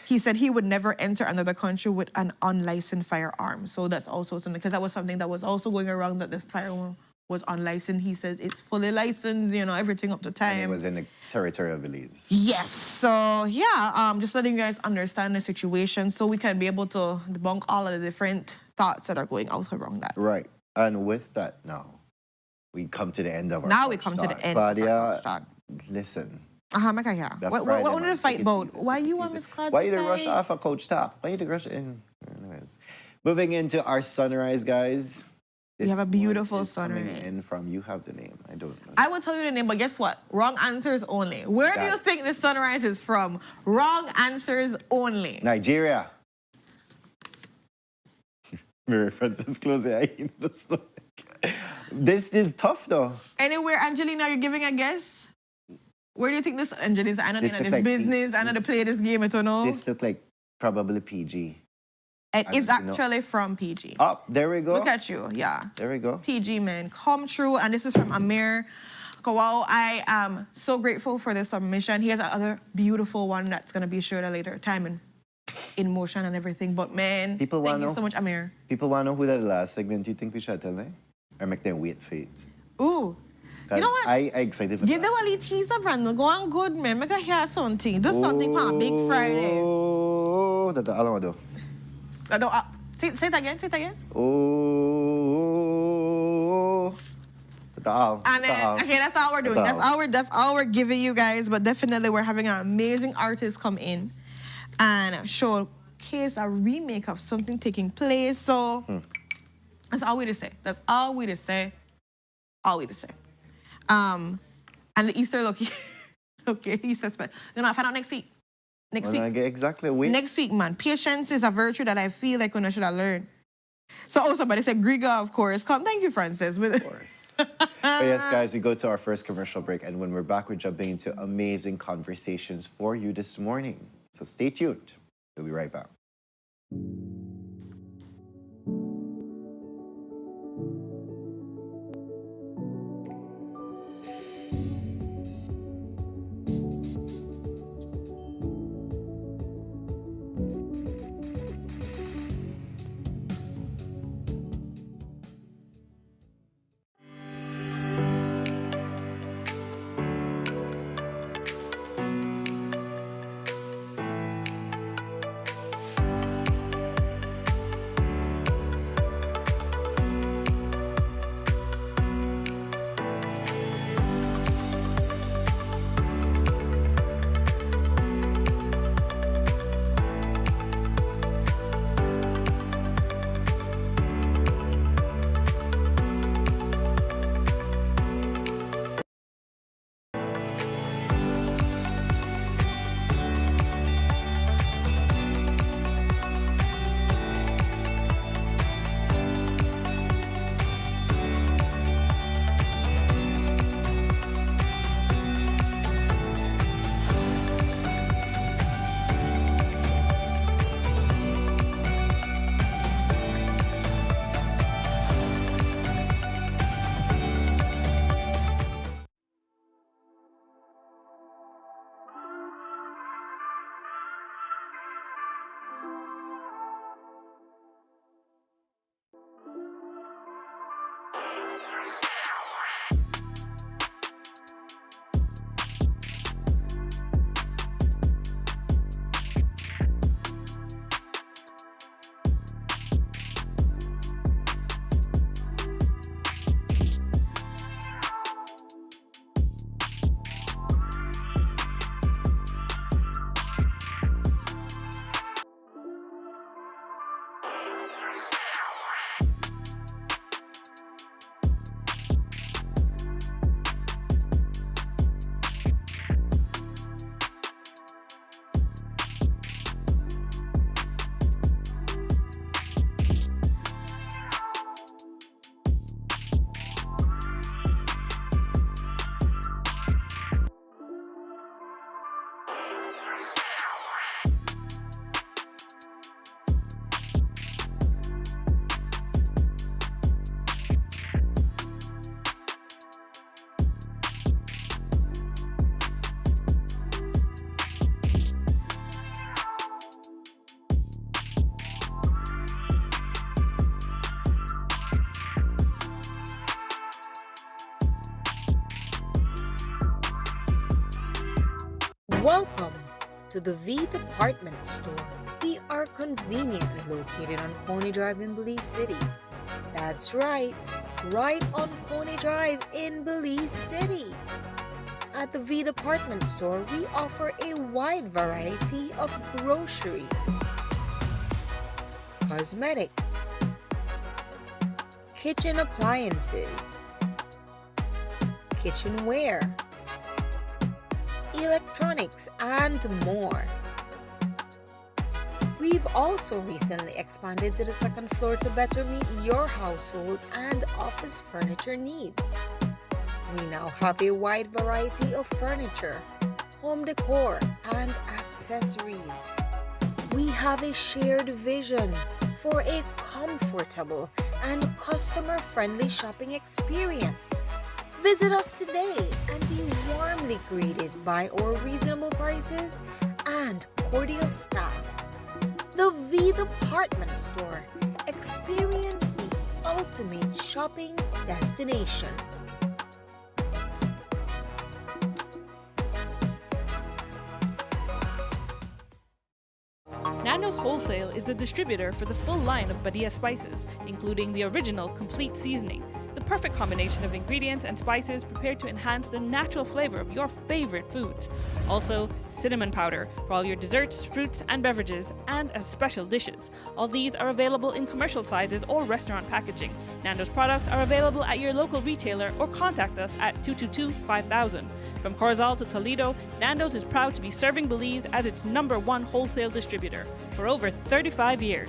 he said he would never enter another country with an unlicensed firearm. So that's also something, because that was something that was also going around, that this firearm was unlicensed. He says it's fully licensed, you know, everything up to time. And it was in the territory of Belize. Yes. So yeah, just letting you guys understand the situation so we can be able to debunk all of the different thoughts that are going out around that. Right. And with that now, we come to the end of our Now we couch come to talk. the end Claudia, of our couch talk. listen. Maka, yeah. that What Friday wanted night, to fight take it about? easy, Why take it you want easy. Miss Claudia? Why you to rush off a coach talk? Why you to rush in? Anyways, moving into our sunrise, guys. We have a This beautiful one is coming sunrise. in from, you have the name. I don't know. I will tell you the name, but guess what? Wrong answers only. Where do Got you it. think the sunrise is from? Wrong answers only. Nigeria. Mary Francis close your eye. This is tough though. Anywhere, Angelina, you're giving a guess? Where do you think this, Angelina, I know This this look like business, I know to play this game, I don't know. This look like probably PG. It is honestly, no. actually from PG. Up, there we go. Look at you, yeah. There we go. PG, man, come true. And this is from Amir. Wow, I am so grateful for this submission. He has another beautiful one that's going to be shared at a later time and in motion and everything. But man, People thank wanna you know. so much, Amir. People want to know who that last segment you think we should tell them? Or make them wait for it? Ooh, Because you know what? I excited for Give that. them a little teaser, Brandon. Go on good, man. Make a hear something. Do something for a Big Friday. Oh, that's all I want to do. Say it again, say it again. Oh, that's all. And okay, that's all we're doing. That's all we're giving you guys. But definitely, we're having an amazing artist come in and showcase a remake of something taking place. So that's all we to say. That's all we to say. All we to say. And the Easter look. Okay, he says, but you know, find out next week. Next When I week. get exactly a week. Next week, man. Patience is a virtue that I feel like I should have learned. So, somebody said, Griga, of course. Come. Thank you, Francis. Of course. But yes, guys, we go to our first commercial break, and when we're back, we're jumping into amazing conversations for you this morning. So stay tuned. We'll be right back. Welcome to the V Department Store. We are conveniently located on Coney Drive in Belize City. That's right on Coney Drive in Belize City. At the V Department Store, we offer a wide variety of groceries, cosmetics, kitchen appliances, kitchenware, electronics, and more. We've also recently expanded to the second floor to better meet your household and office furniture needs. We now have a wide variety of furniture, home decor, and accessories. We have a shared vision for a comfortable and customer-friendly shopping experience. Visit us today and be warmly greeted by our reasonable prices and cordial staff. The V Department Store. Experience the ultimate shopping destination. Nando's Wholesale is the distributor for the full line of Badia spices, including the original complete seasoning, the perfect combination of ingredients and spices prepared to enhance the natural flavor of your favorite foods. Also, cinnamon powder for all your desserts, fruits, and beverages, and as special dishes. All these are available in commercial sizes or restaurant packaging. Nando's products are available at your local retailer or contact us at 222-5000. From Corozal to Toledo, Nando's is proud to be serving Belize as its #1 wholesale distributor for over 35 years.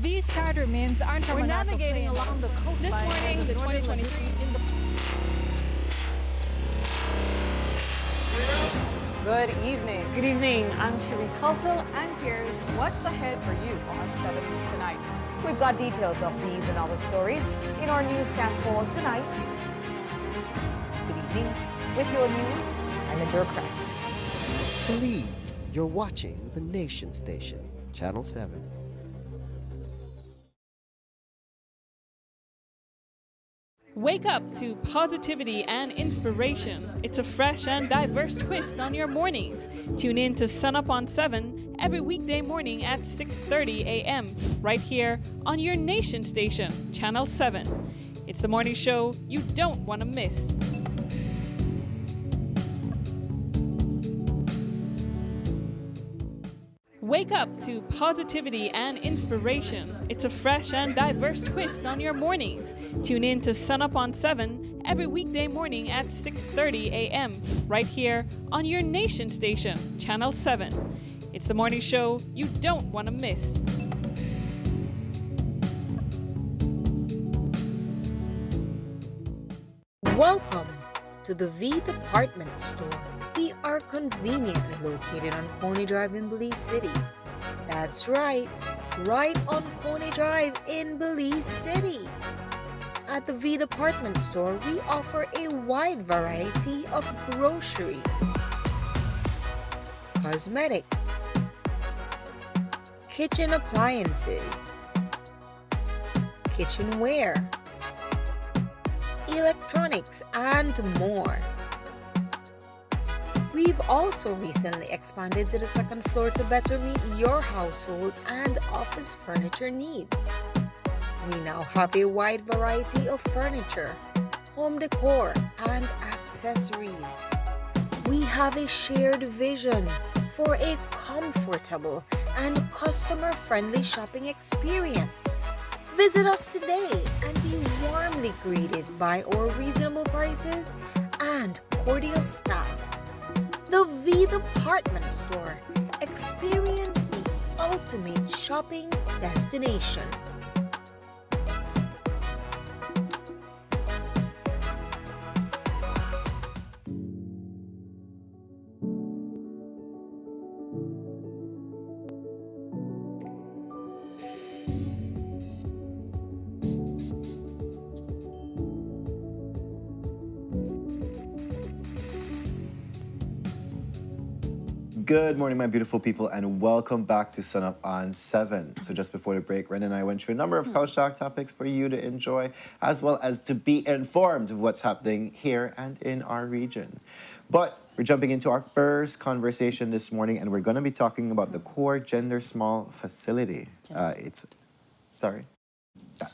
These charter means aren't from We're navigating along the coastline. This morning, the 2023 Good evening. Good evening, I'm Shireen Khalsil, And here's what's ahead for you on 7 News tonight. We've got details of these and other stories in our newscast for tonight. Good evening. With your news, I'm Indra Craig. Belize, you're watching the Nation Station, Channel 7. Wake up to positivity and inspiration. It's a fresh and diverse twist on your mornings. Tune in to Sunup on 7 every weekday morning at 6:30 a.m. right here on your Nation Station, Channel 7. It's the morning show you don't want to miss. Wake up to positivity and inspiration. It's a fresh and diverse twist on your mornings. Tune in to Sunup on 7 every weekday morning at 6:30 a.m. right here on your Nation Station, Channel 7. It's the morning show you don't want to miss. Welcome to the V Department Store. We are conveniently located on Coney Drive in Belize City. That's right on Coney Drive in Belize City. At the V Department Store, we offer a wide variety of groceries, cosmetics, kitchen appliances, kitchenware, electronics, and more. We've also recently expanded to the second floor to better meet your household and office furniture needs. We now have a wide variety of furniture, home decor, and accessories. We have a shared vision for a comfortable and customer-friendly shopping experience. Visit us today and be warmly greeted by our reasonable prices and cordial staff. The V Department Store. Experience the ultimate shopping destination. Good morning, my beautiful people, and welcome back to Sunup on 7. So just before the break, Ren and I went through a number of House Talk topics for you to enjoy, as well as to be informed of what's happening here and in our region. But we're jumping into our first conversation this morning, and we're going to be talking about the Core Gender Small Facility. Sorry.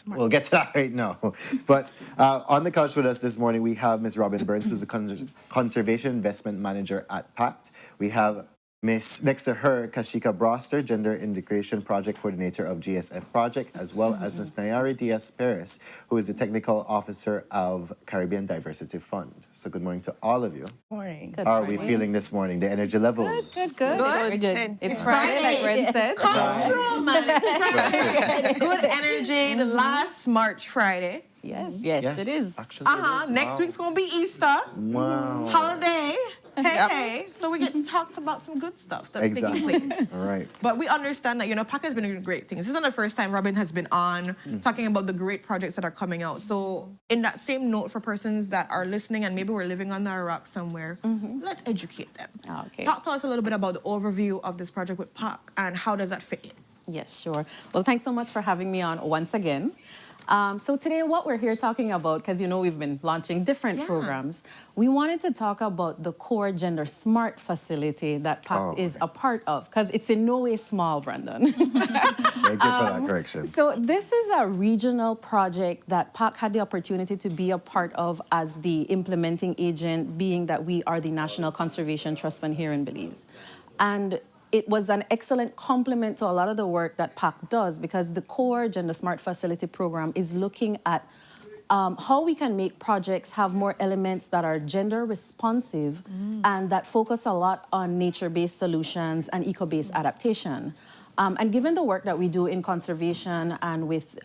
We'll get to that right now. But on the couch with us this morning, we have Ms. Robin Burns, who's the Conservation Investment Manager at PACT. We have next to her, Kashika Broster, Gender Integration Project Coordinator of GSF Project, as well as Ms. Nayari Diaz-Perez, who is the Technical Officer of Caribbean Diversity Fund. So good morning to all of you. Morning. How are we feeling this morning? The energy levels? Good. Very good. It's Friday, like Ren said. Come man. It's Friday. Good energy. The last March Friday. Yes, Yes, it is. actually it is. Next Wow. week's gonna be Easter. Wow. Holiday. Hey. So we get to talk about some good stuff that's Exactly. taking place. All right. But we understand that, PAC has been doing great things. This is not the first time Robin has been on talking about the great projects that are coming out. So in that same note, for persons that are listening and maybe we're living under a rock somewhere, let's educate them. Okay. Talk to us a little bit about the overview of this project with PAC and how does that fit in? Yes, sure. Well, thanks so much for having me on once again. So today what we're here talking about, because we've been launching different programs, we wanted to talk about the Core Gender Smart Facility that PACT is a part of, because it's in no way small, Brandon. Thank you for that correction. So this is a regional project that PAC had the opportunity to be a part of as the implementing agent, being that we are the National Conservation Trust Fund here in Belize. And it was an excellent complement to a lot of the work that PAC does, because the Core Gender Smart Facility program is looking at how we can make projects have more elements that are gender responsive and that focus a lot on nature-based solutions and eco-based adaptation. And given the work that we do in conservation and with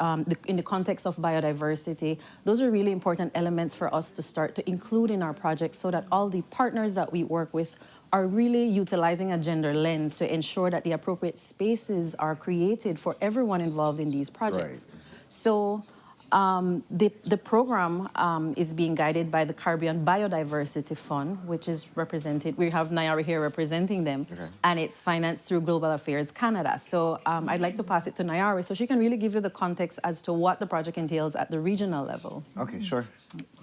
in the context of biodiversity, those are really important elements for us to start to include in our projects so that all the partners that we work with are really utilizing a gender lens to ensure that the appropriate spaces are created for everyone involved in these projects. Right. So the program is being guided by the Caribbean Biodiversity Fund, which is represented, we have Nayara here representing them, and it's financed through Global Affairs Canada. So I'd like to pass it to Nayara so she can really give you the context as to what the project entails at the regional level. Okay, sure.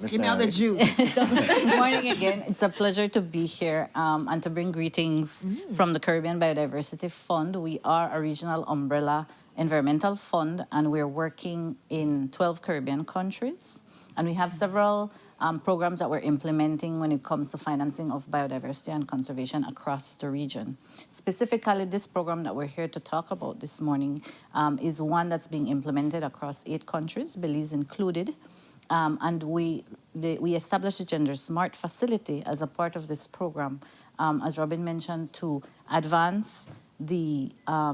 Give me all the juice. Good morning again. It's a pleasure to be here and to bring greetings from the Caribbean Biodiversity Fund. We are a regional umbrella environmental fund, and we're working in 12 Caribbean countries. And we have several programs that we're implementing when it comes to financing of biodiversity and conservation across the region. Specifically, this program that we're here to talk about this morning is one that's being implemented across 8 countries, Belize included. And we established the Gender Smart Facility as a part of this program, as Robin mentioned, to advance the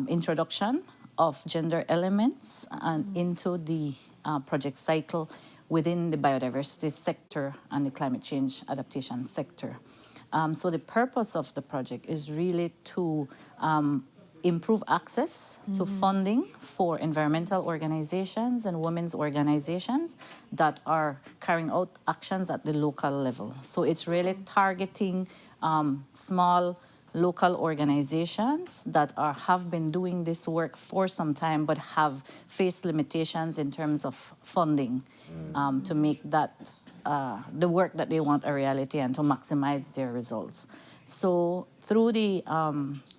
introduction of gender elements and into the project cycle within the biodiversity sector and the climate change adaptation sector. So the purpose of the project is really to improve access to funding for environmental organizations and women's organizations that are carrying out actions at the local level. So it's really targeting small local organizations that have been doing this work for some time but have faced limitations in terms of funding to make that the work that they want a reality and to maximize their results. So through the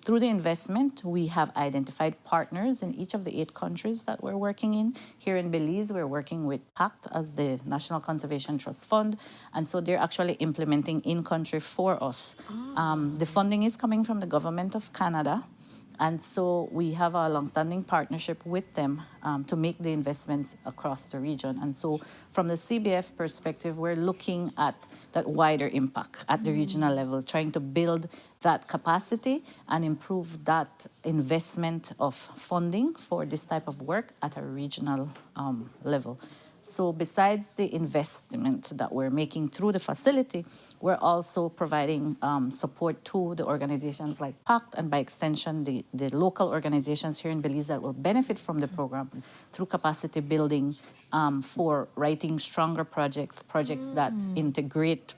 investment, we have identified partners in each of the 8 countries that we're working in. Here in Belize, we're working with PACT as the National Conservation Trust Fund, and so they're actually implementing in-country for us. The funding is coming from the Government of Canada, and so we have a long-standing partnership with them to make the investments across the region. And so from the CBF perspective, we're looking at that wider impact at the regional level, trying to build that capacity and improve that investment of funding for this type of work at a regional level. So besides the investment that we're making through the facility, we're also providing support to the organizations like PACT and by extension the local organizations here in Belize that will benefit from the program through capacity building for writing stronger projects that integrate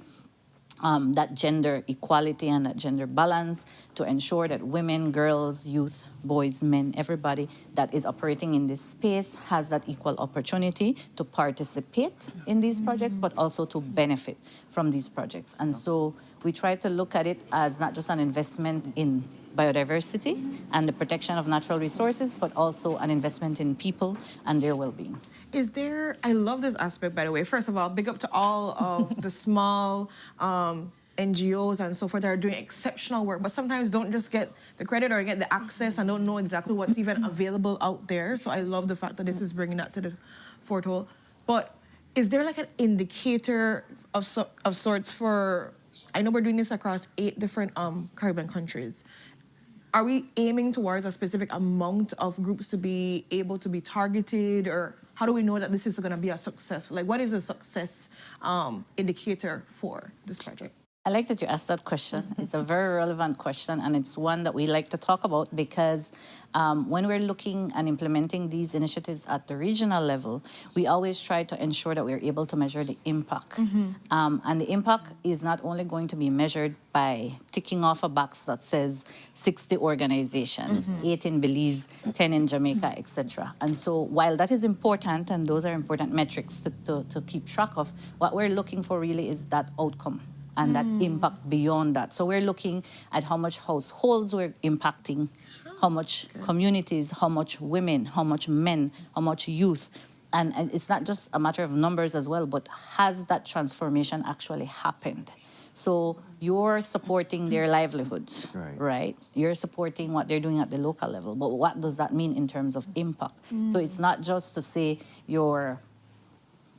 that gender equality and that gender balance to ensure that women, girls, youth, boys, men, everybody that is operating in this space has that equal opportunity to participate in these projects, but also to benefit from these projects. And so we try to look at it as not just an investment in biodiversity and the protection of natural resources, but also an investment in people and their well-being. Is there, I love this aspect, by the way. First of all, big up to all of the small NGOs and so forth that are doing exceptional work, but sometimes don't just get the credit or get the access and don't know exactly what's even available out there. So I love the fact that this is bringing that to the forefront. But is there like an indicator of sorts for, I know we're doing this across 8 different Caribbean countries. Are we aiming towards a specific amount of groups to be able to be targeted, or how do we know that this is going to be a success? Like, what is a success indicator for this project? I like that you asked that question. It's a very relevant question, and it's one that we like to talk about because when we're looking and implementing these initiatives at the regional level, we always try to ensure that we're able to measure the impact. And the impact is not only going to be measured by ticking off a box that says 60 organizations, 8 in Belize, 10 in Jamaica, etc. And so while that is important, and those are important metrics to keep track of, what we're looking for really is that outcome and that impact beyond that. So we're looking at how much households we're impacting, how much communities, how much women, how much men, how much youth. And it's not just a matter of numbers as well, but has that transformation actually happened? So you're supporting their livelihoods, right? You're supporting what they're doing at the local level, but what does that mean in terms of impact? So it's not just to say you're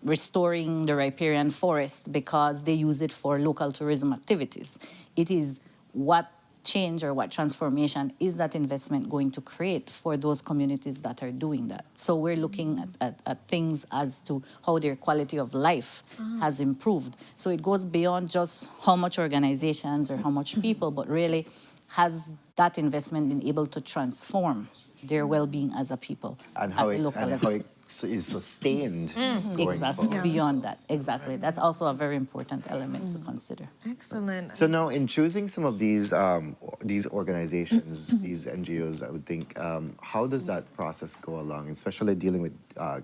restoring the riparian forest because they use it for local tourism activities. It is what change or what transformation is that investment going to create for those communities that are doing that. So we're looking at things as to how their quality of life has improved. So it goes beyond just how much organizations or how much people, but really has that investment been able to transform their well-being as a people and at how the it, local and level. how it is sustained going Exactly, forward. beyond that, exactly. That's also a very important element to consider. Excellent. So now, in choosing some of these organizations, these NGOs, I would think, how does that process go along, especially dealing with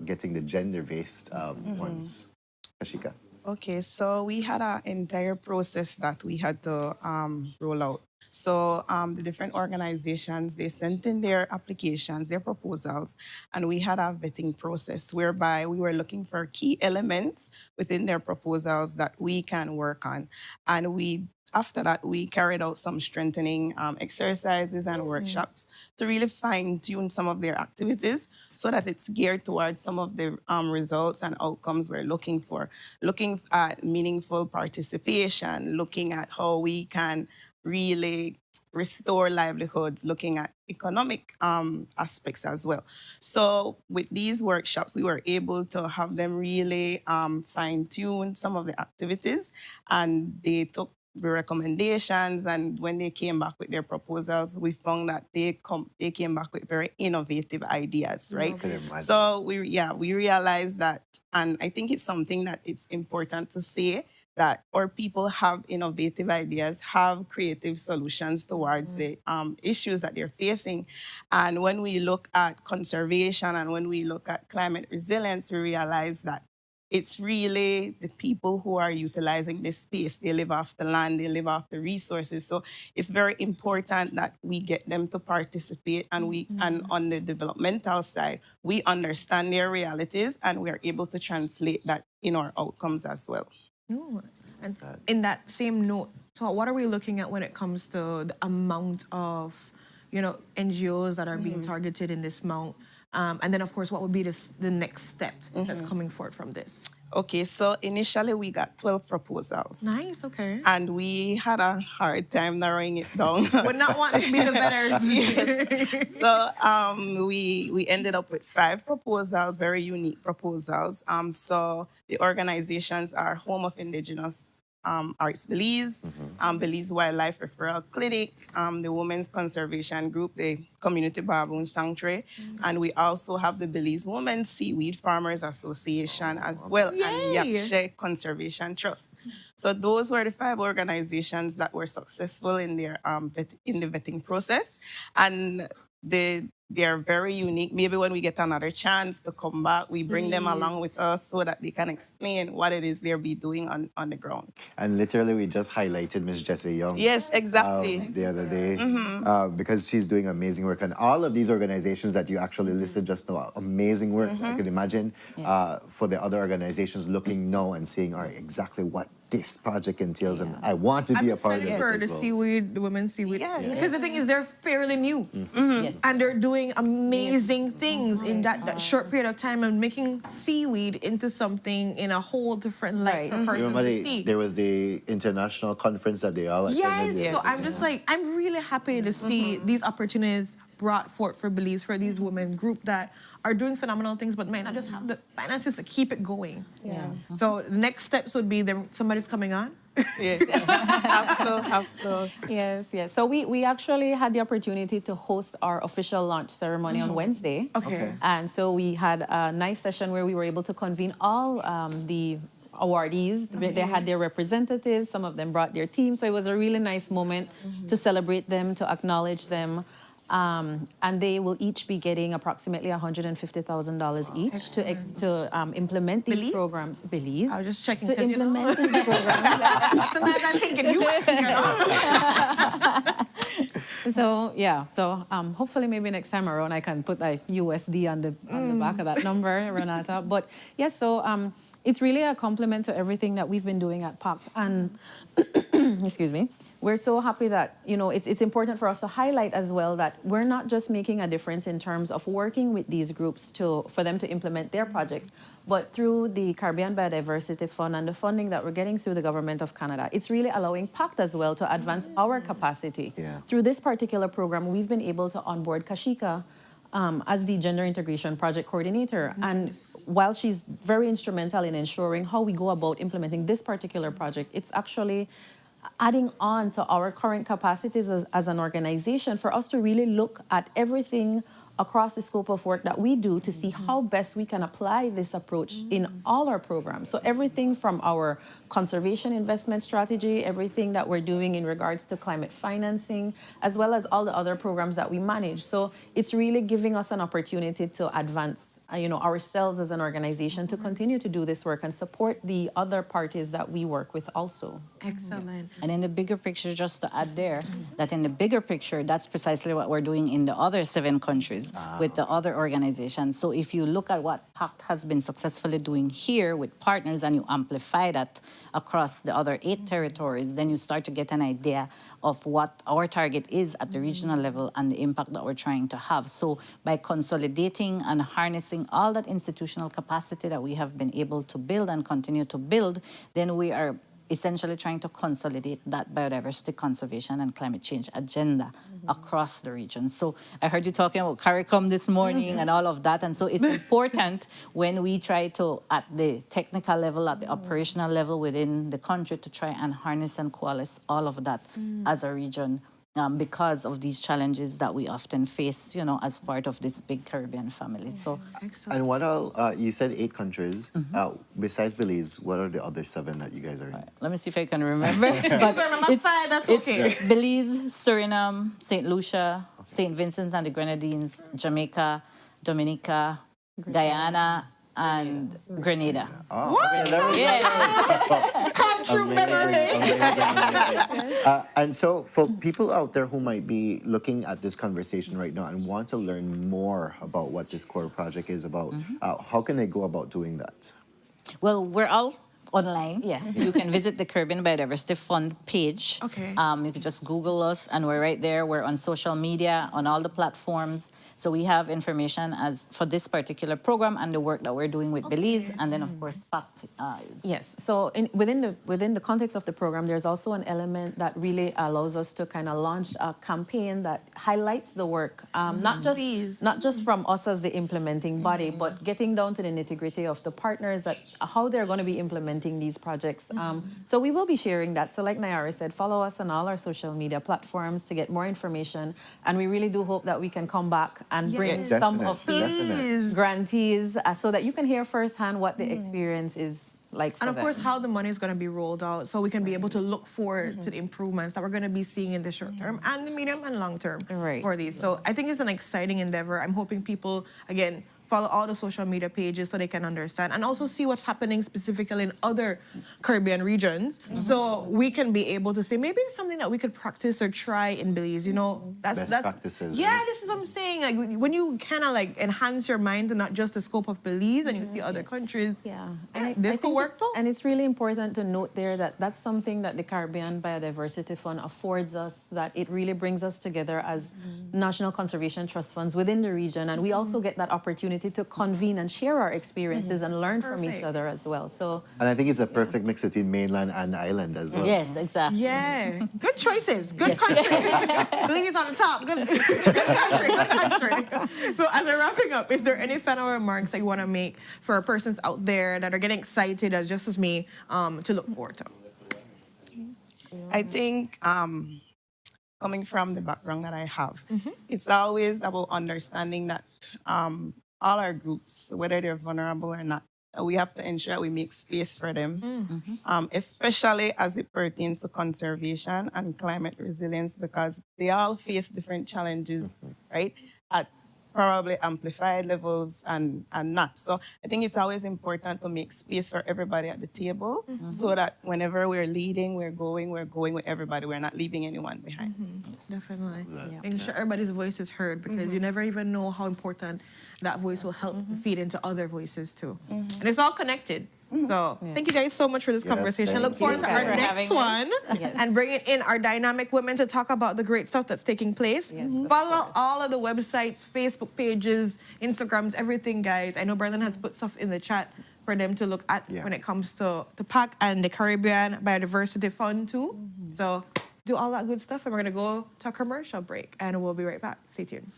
getting the gender-based ones? Ashika? Okay, so we had an entire process that we had to roll out. So the different organizations, they sent in their applications, their proposals, and we had a vetting process whereby we were looking for key elements within their proposals that we can work on. And after that, we carried out some strengthening exercises and workshops to really fine-tune some of their activities so that it's geared towards some of the results and outcomes we're looking for. Looking at meaningful participation, looking at how we can really restore livelihoods, looking at economic aspects as well. So with these workshops, we were able to have them really fine-tune some of the activities, and they took the recommendations, and when they came back with their proposals, we found that they came back with very innovative ideas, right? So we realized that, and I think it's something that it's important to say, that our people have innovative ideas, have creative solutions towards the issues that they're facing. And when we look at conservation and when we look at climate resilience, we realize that it's really the people who are utilizing this space. They live off the land, they live off the resources. So it's very important that we get them to participate, and and on the developmental side, we understand their realities and we are able to translate that in our outcomes as well. And in that same note, so what are we looking at when it comes to the amount of, NGOs that are being targeted in this amount? And then, of course, what would be the next step that's coming forth from this? Okay, so initially we got 12 proposals. Nice, okay. And we had a hard time narrowing it down. Would not want to be the better. Yes. So we ended up with 5 proposals, very unique proposals. So the organizations are Home of Indigenous Arts Belize, Belize Wildlife Referral Clinic, the Women's Conservation Group, the Community Baboon Sanctuary, and we also have the Belize Women Seaweed Farmers Association as well, and Yakshe Conservation Trust. So those were the 5 organizations that were successful in their in the vetting process, and they are very unique. Maybe when we get another chance to come back, we bring them along with us so that they can explain what it is they'll be doing on the ground. And literally, we just highlighted Miss Jessie Young. Yes, exactly. The other day, because she's doing amazing work. And all of these organizations that you actually listed just now, amazing work. I could imagine for the other organizations looking now and seeing, all right, exactly what this project entails, and I want to be a part of it. For the seaweed, the women's seaweed. Because the thing is, they're fairly new, and they're doing amazing things in that short period of time and making seaweed into something in a whole different light for person to see. There was the international conference that they all attended. Yes, so I'm just like, I'm really happy to see these opportunities brought forth for Belize, for these women group that are doing phenomenal things, but might not just have the finances to keep it going. So the next steps would be somebody's coming on. Yes, have to. Yes. So we actually had the opportunity to host our official launch ceremony on Wednesday. Okay. And so we had a nice session where we were able to convene all the awardees. They had their representatives. Some of them brought their team. So it was a really nice moment to celebrate them, to acknowledge them. And they will each be getting approximately $150,000 each to implement these programs. Belize. I was just checking to implement these programs. Sometimes I'm thinking US. So hopefully maybe next time around I can put like USD on the back of that number, Renata. But yes, so it's really a compliment to everything that we've been doing at PAC. And excuse me, we're so happy that, it's important for us to highlight as well that we're not just making a difference in terms of working with these groups for them to implement their projects, but through the Caribbean Biodiversity Fund and the funding that we're getting through the Government of Canada, it's really allowing PACT as well to advance our capacity. Through this particular program, we've been able to onboard Kashika as the Gender Integration Project Coordinator. And while she's very instrumental in ensuring how we go about implementing this particular project, it's actually adding on to our current capacities as an organization for us to really look at everything across the scope of work that we do to see how best we can apply this approach in all our programs. So everything from our conservation investment strategy, everything that we're doing in regards to climate financing, as well as all the other programs that we manage. So it's really giving us an opportunity to advance, ourselves as an organization to continue to do this work and support the other parties that we work with also. Excellent. And in the bigger picture, just to add there, that in the bigger picture, that's precisely what we're doing in the other 7 countries with the other organizations. So if you look at what PACT has been successfully doing here with partners and you amplify that across the other 8 territories, then you start to get an idea of what our target is at the regional level and the impact that we're trying to have. So by consolidating and harnessing all that institutional capacity that we have been able to build and continue to build, then we are essentially trying to consolidate that biodiversity conservation and climate change agenda across the region. So I heard you talking about Caricom this morning and all of that. And so it's important when we try to, at the technical level, at the operational level within the country, to try and harness and coalesce all of that as a region. Because of these challenges that we often face, as part of this big Caribbean family. So, and what you said 8 countries. Besides Belize, what are the other 7 that you guys are in? Let me see if I can remember. But it's Belize, Suriname, St. Lucia, St. Vincent and the Grenadines, Jamaica, Dominica, Guyana, and Grenada. Oh, Come true memory. And so for people out there who might be looking at this conversation right now and want to learn more about what this core project is about, how can they go about doing that? Well, we're all online. You can visit the Caribbean Biodiversity Fund page. You can just Google us, and we're right there. We're on social media, on all the platforms. So we have information for this particular program and the work that we're doing with Belize, and then of course PACT. Yes. So within the context of the program, there's also an element that really allows us to kind of launch a campaign that highlights the work, not just from us as the implementing body, but getting down to the nitty-gritty of the partners, that how they're going to be implementing implementing these projects. So we will be sharing that. So like Nayara said, follow us on all our social media platforms to get more information. And we really do hope that we can come back and bring Yes. some of these Please. grantees so that you can hear firsthand what the experience is like for And of them. course, how the money is going to be rolled out, so we can be able to look forward to the improvements that we're going to be seeing in the short term and the medium and long term for these. So I think it's an exciting endeavor. I'm hoping people, again, follow all the social media pages so they can understand and also see what's happening specifically in other Caribbean regions. So we can be able to say maybe it's something that we could practice or try in Belize. You know, that's practices. Yeah, right? this is what I'm saying. Like when you kind of like enhance your mind to not just the scope of Belize and you see other countries. Yeah, this could work too. And it's really important to note there that that's something that the Caribbean Biodiversity Fund affords us, that it really brings us together as National Conservation Trust funds within the region. And we also get that opportunity to convene and share our experiences and learn from each other as well. So, And I think it's a perfect mix between mainland and island as well. Yes, exactly. Yeah, good choices, good country. Belize on the top, good country, good country. So as we're wrapping up, is there any final remarks that you want to make for persons out there that are getting excited, as just as me, to look forward to? I think coming from the background that I have, it's always about understanding that all our groups, whether they're vulnerable or not, we have to ensure we make space for them, especially as it pertains to conservation and climate resilience, because they all face different challenges, right? At probably amplified levels and not. So I think it's always important to make space for everybody at the table so that whenever we're leading, we're going with everybody. We're not leaving anyone behind. Definitely. Making sure everybody's voice is heard, because you never even know how important that voice will help feed into other voices too. And it's all connected. So thank you guys so much for this conversation. I look forward to our next one and bringing in our dynamic women to talk about the great stuff that's taking place. Follow all of the websites, Facebook pages, Instagrams, everything, guys. I know Berlin has put stuff in the chat for them to look at when it comes to PAC and the Caribbean Biodiversity Fund too. So do all that good stuff, and we're going to go to a commercial break, and we'll be right back. Stay tuned.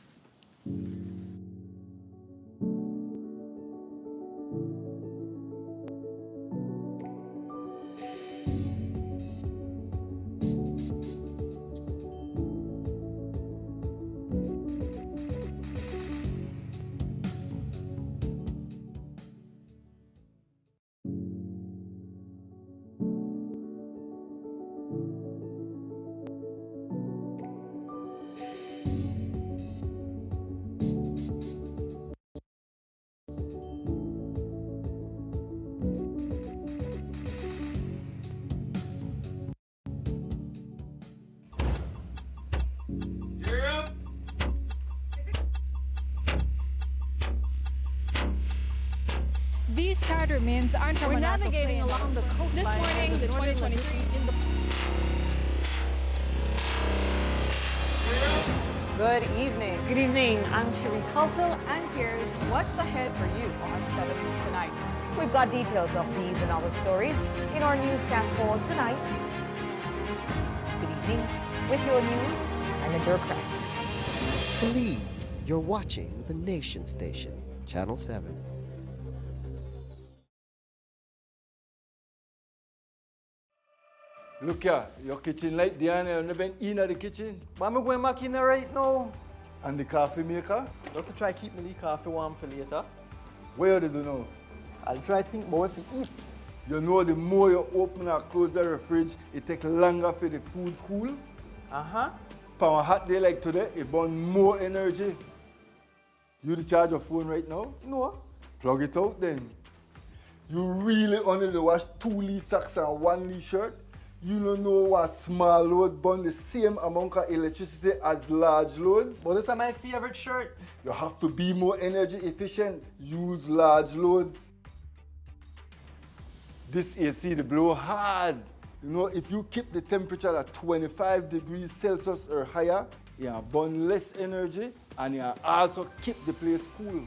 These charter mints aren't from We're an navigating along the coastline. This morning, the 2023 Good evening. Good evening. I'm Cherie Halsell, And here's what's ahead for you on 7 News Tonight. We've got details of these and other stories in our newscast for tonight. Good evening. With your news, I'm Nadir Craig. Belize, you're watching the Nation Station, Channel 7. Look here, your kitchen light there and you never in the kitchen. But I'm going back in there right now. And the coffee maker? Just to try keep me the coffee warm for later. Where do you know? I'll try to think more to eat. You know the more you open or close the fridge, it takes longer for the food cool. For a hot day like today, it burns more energy. You charge your phone right now? No. Plug it out then. You really only wash 2 Lee socks and 1 Lee shirt? You don't know what small load burn the same amount of electricity as large loads? But this is my favorite shirt. You have to be more energy efficient. Use large loads. This AC, the blow hard. You know, if you keep the temperature at 25 degrees Celsius or higher, you burn less energy and you also keep the place cool.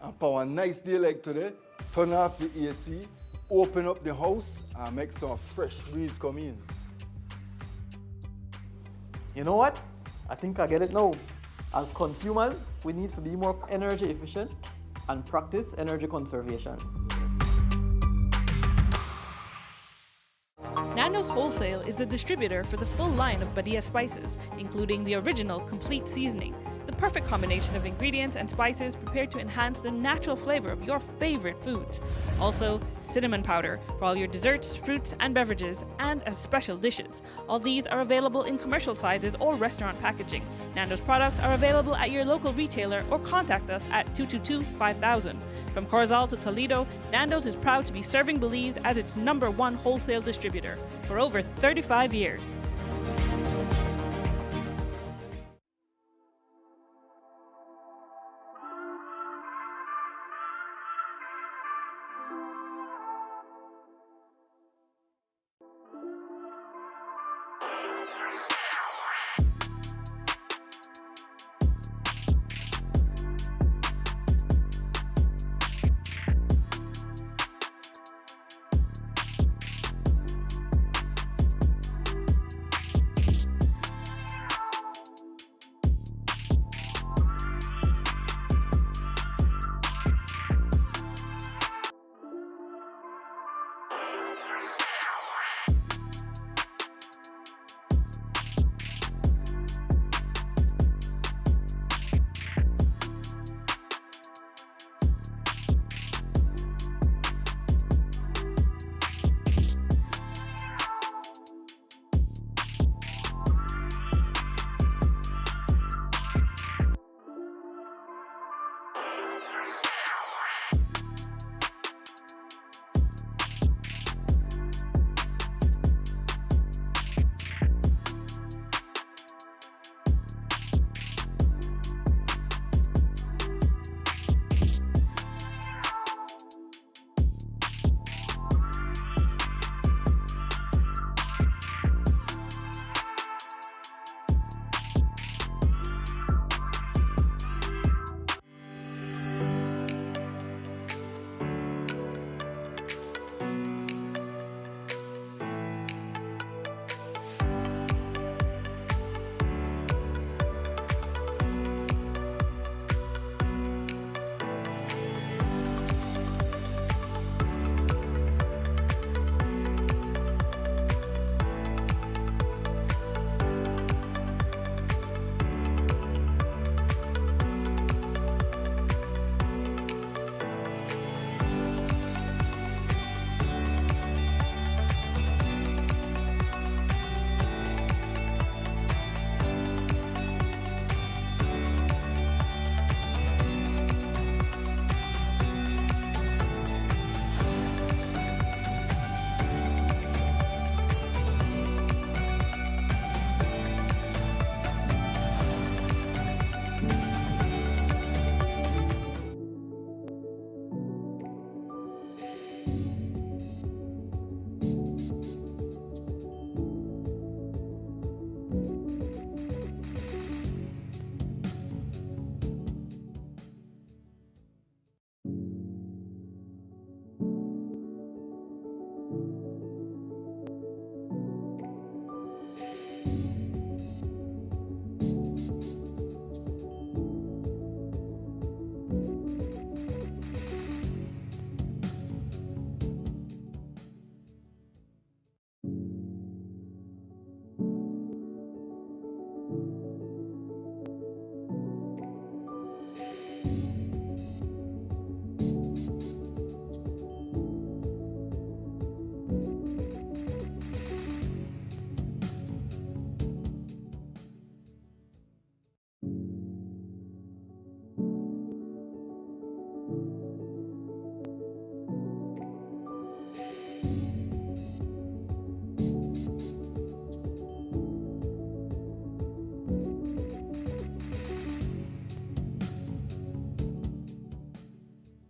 And for a nice day like today, turn off the AC, open up the house and make some fresh breeze come in. You know what? I think I get it now. As consumers, we need to be more energy efficient and practice energy conservation. Nando's Wholesale is the distributor for the full line of Badia spices, including the original complete seasoning, the perfect combination of ingredients and spices prepared to enhance the natural flavor of your favorite foods. Also, cinnamon powder for all your desserts, fruits, and beverages, and as special dishes. All these are available in commercial sizes or restaurant packaging. Nando's products are available at your local retailer or contact us at 222-5000. From Corozal to Toledo, Nando's is proud to be serving Belize as its #1 wholesale distributor for over 35 years.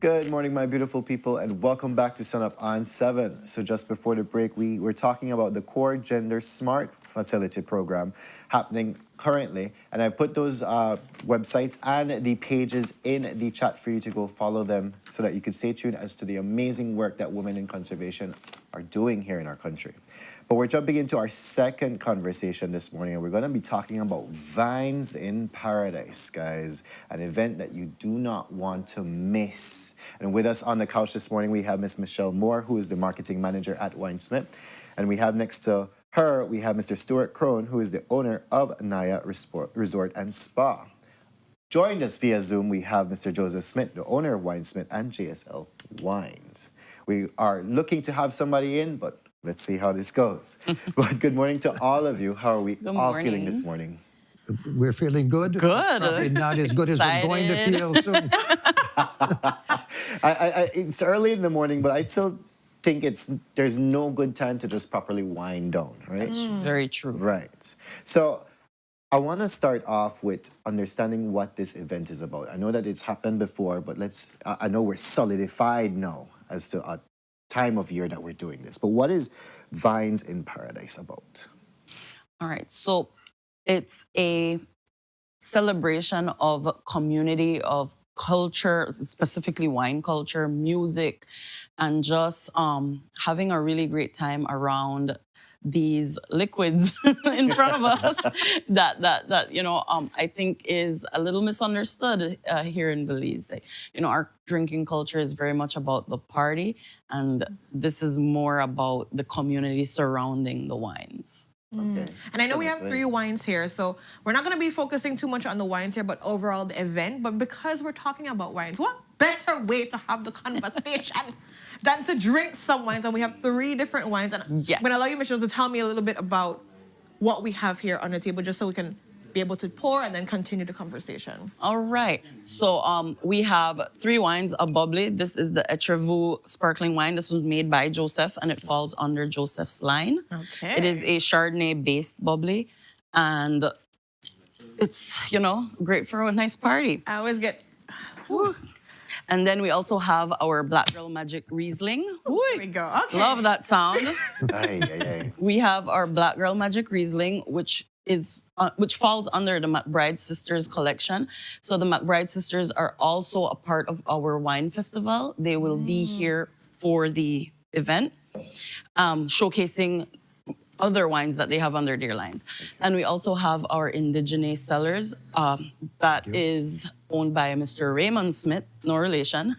Good morning, my beautiful people, and welcome back to Sunup on 7. So just before the break, we were talking about the Core Gender Smart Facility Program happening currently, and I put those websites and the pages in the chat for you to go follow them so that you can stay tuned as to the amazing work that women in conservation are doing here in our country. But we're jumping into our second conversation this morning, and we're going to be talking about Vines in Paradise, guys, an event that you do not want to miss. And with us on the couch this morning, we have Miss Michelle Moore, who is the marketing manager at Winesmith. And we have next to her, we have Mr. Stuart Crone, who is the owner of Naya Resort and Spa. Joined us via Zoom, we have Mr. Joseph Smith, the owner of Winesmith and JSL Wines. We are looking to have somebody in, but let's see how this goes. But good morning to all of you. How are we all feeling this morning? We're feeling good. Good. Probably not as good as we're going to feel soon. It's early in the morning, but I still think there's no good time to just properly wind down, right? Very true. Right. So I want to start off with understanding what this event is about. I know that it's happened before, but I know we're solidified now as to a time of year that we're doing this. But what is Vines in Paradise about? All right, so it's a celebration of community, of culture, specifically wine culture, music, and just having a really great time around these liquids in front of us that you know, I think is a little misunderstood here in Belize. Like, you know, our drinking culture is very much about the party, and this is more about the community surrounding the wines. Okay. And I know we have 3 wines here, so we're not going to be focusing too much on the wines here, but overall the event. But because we're talking about wines, what better way to have the conversation than to drink some wines? And we have 3 different wines. And I'm going to allow you, Michelle, to tell me a little bit about what we have here on the table, just so we can be able to pour and then continue the conversation. All right. So we have 3 wines, a bubbly. This is the Etrevu sparkling wine. This was made by Joseph, and it falls under Joseph's line. Okay. It is a Chardonnay-based bubbly, and it's, you know, great for a nice party. I always get... And then we also have our Black Girl Magic Riesling. There we go. Okay. Love that sound. Aye, aye, aye. We have our Black Girl Magic Riesling, which falls under the McBride Sisters collection. So the McBride Sisters are also a part of our wine festival. They will be here for the event, showcasing other wines that they have under their lines. And we also have our indigenous cellars that is owned by Mr. Raymond Smith, no relation.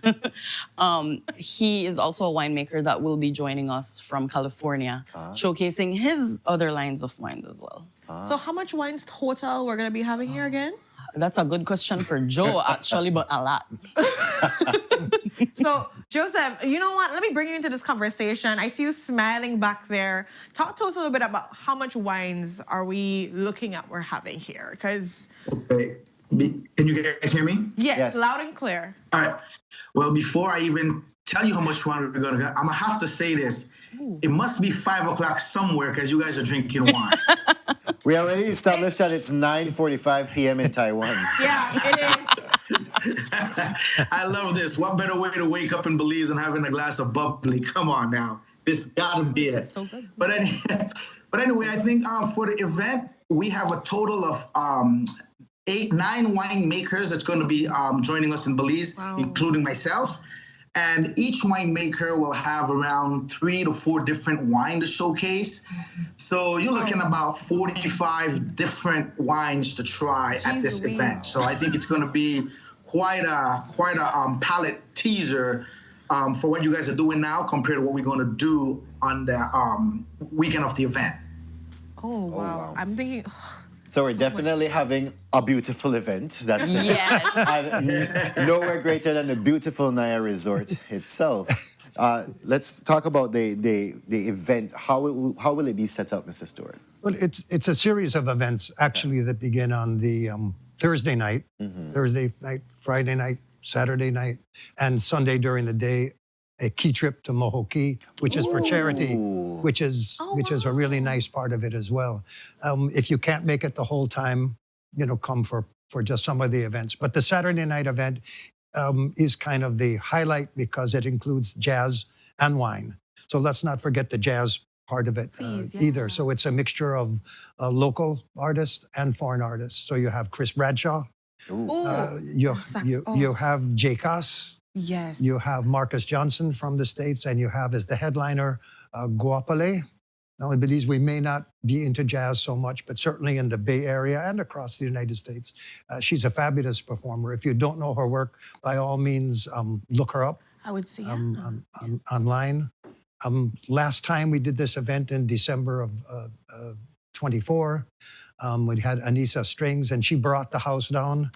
He is also a winemaker that will be joining us from California, showcasing his other lines of wines as well. So how much wines total we're going to be having here again? That's a good question for Joe, actually, but a lot. So, Joseph, you know what? Let me bring you into this conversation. I see you smiling back there. Talk to us a little bit about how much wines are we looking at we're having here? Because... Okay. Can you guys hear me? Yes, loud and clear. All right. Well, before I even tell you how much wine we're going to get, I'm going to have to say this. Ooh. It must be 5 o'clock somewhere because you guys are drinking wine. We already established that it's 9:45 p.m. in Taiwan. Yeah, it is. I love this. What better way to wake up in Belize than having a glass of bubbly? Come on now. This gotta be it. So good. But anyway, I think for the event, we have a total of 9 winemakers that's going to be joining us in Belize, including myself. And each winemaker will have around 3 to 4 different wines to showcase. So you're looking about 45 different wines to try at this event. So I think it's going to be quite a palate teaser for what you guys are doing now compared to what we're going to do on the weekend of the event. Oh, wow. I'm thinking... So we're definitely having a beautiful event. That's nowhere greater than the beautiful Naya Resort itself. Let's talk about the event. How will it be set up, Mr. Stewart? Well, it's a series of events actually that begin on the Thursday night, Friday night, Saturday night, and Sunday during the day. A key trip to Mohoki, which is for charity, which is a really nice part of it as well. If you can't make it the whole time, you know, come for just some of the events. But the Saturday night event is kind of the highlight because it includes jazz and wine. So let's not forget the jazz part of it either. So it's a mixture of local artists and foreign artists. So you have Chris Bradshaw, you have Jay Koss. Yes. You have Marcus Johnson from the States, and you have as the headliner Guapale. Now, in Belize, we may not be into jazz so much, but certainly in the Bay Area and across the United States. She's a fabulous performer. If you don't know her work, by all means, look her up. I would see online. Last time we did this event in December of 24, we had Anissa Strings, and she brought the house down.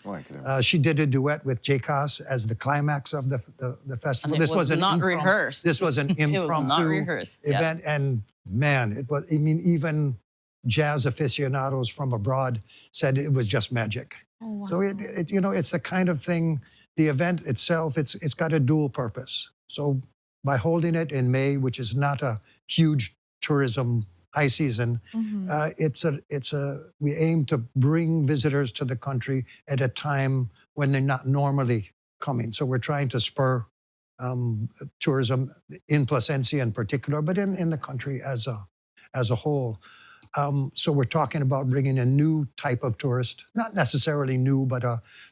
She did a duet with J-Cos as the climax of the festival. And this was not rehearsed. This was an impromptu It was not rehearsed, event, and man, it was. I mean, even jazz aficionados from abroad said it was just magic. Oh, wow. So it's the kind of thing. The event itself, it's got a dual purpose. So by holding it in May, which is not a huge tourism high season, we aim to bring visitors to the country at a time when they're not normally coming. So we're trying to spur tourism in Placencia in particular, but in the country as a whole. So we're talking about bringing a new type of tourist, not necessarily new, but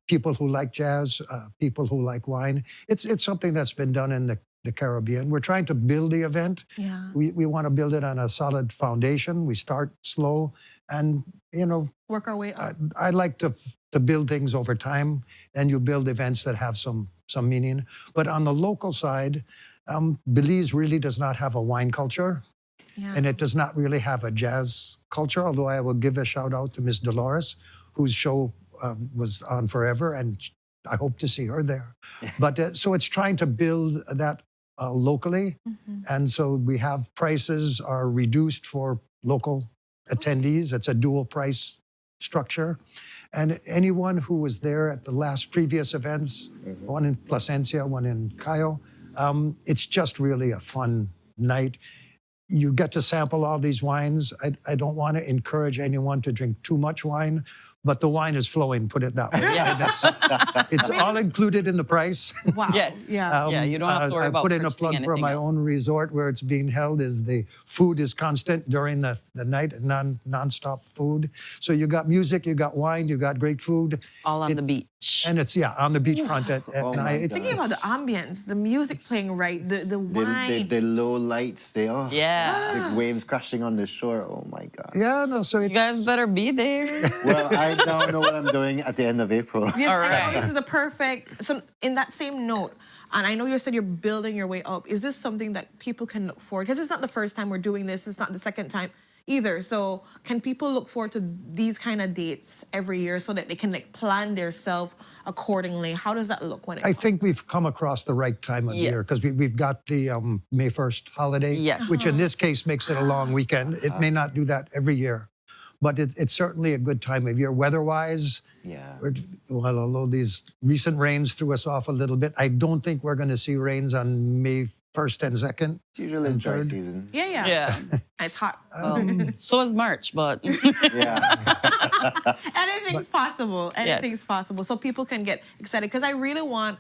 people who like jazz, people who like wine. It's something that's been done in the Caribbean. We're trying to build the event. Yeah. We want to build it on a solid foundation. We start slow and, work our way up. I like to build things over time, and you build events that have some meaning. But on the local side, Belize really does not have a wine culture. Yeah. And it does not really have a jazz culture, although I will give a shout out to Miss Dolores, whose show was on forever, and I hope to see her there. But so it's trying to build that locally. And so we have prices are reduced for local attendees. It's a dual price structure. And anyone who was there at the last previous events, one in Placencia, one in Cayo, it's just really a fun night. You get to sample all these wines. I don't want to encourage anyone to drink too much wine, but the wine is flowing, put it that way. It's all included in the price. Wow. Yes. Yeah. You don't have to worry about I put in a purchasing plug for my anything own else. resort where it's being held. Is the food is constant during the night, non-stop food. So you got music, you got wine, you got great food. All on the beach. And it's, on the beachfront at night. Thinking about the ambience, the music playing right, the wine. The low lights, Yeah. the waves crashing on the shore. Oh my God. Yeah, no, so You guys better be there. Well, I don't know what I'm doing at the end of April. Yes, All I know right. this is the perfect. So in that same note, and I know you said you're building your way up. Is this something that people can look forward? Because it's not the first time we're doing this. It's not the second time either. So can people look forward to these kind of dates every year so that they can plan their self accordingly? How does that look when it I comes? think we've come across the right time of year because we've got the May 1st holiday, which in this case makes it a long weekend. It may not do that every year, but it's certainly a good time of year. Weather-wise, well, although these recent rains threw us off a little bit, I don't think we're going to see rains on May 1st and 2nd. It's usually and dry 3rd. season. Yeah. It's hot. So is March, but Anything's possible. Anything's possible. So people can get excited. Because I really want,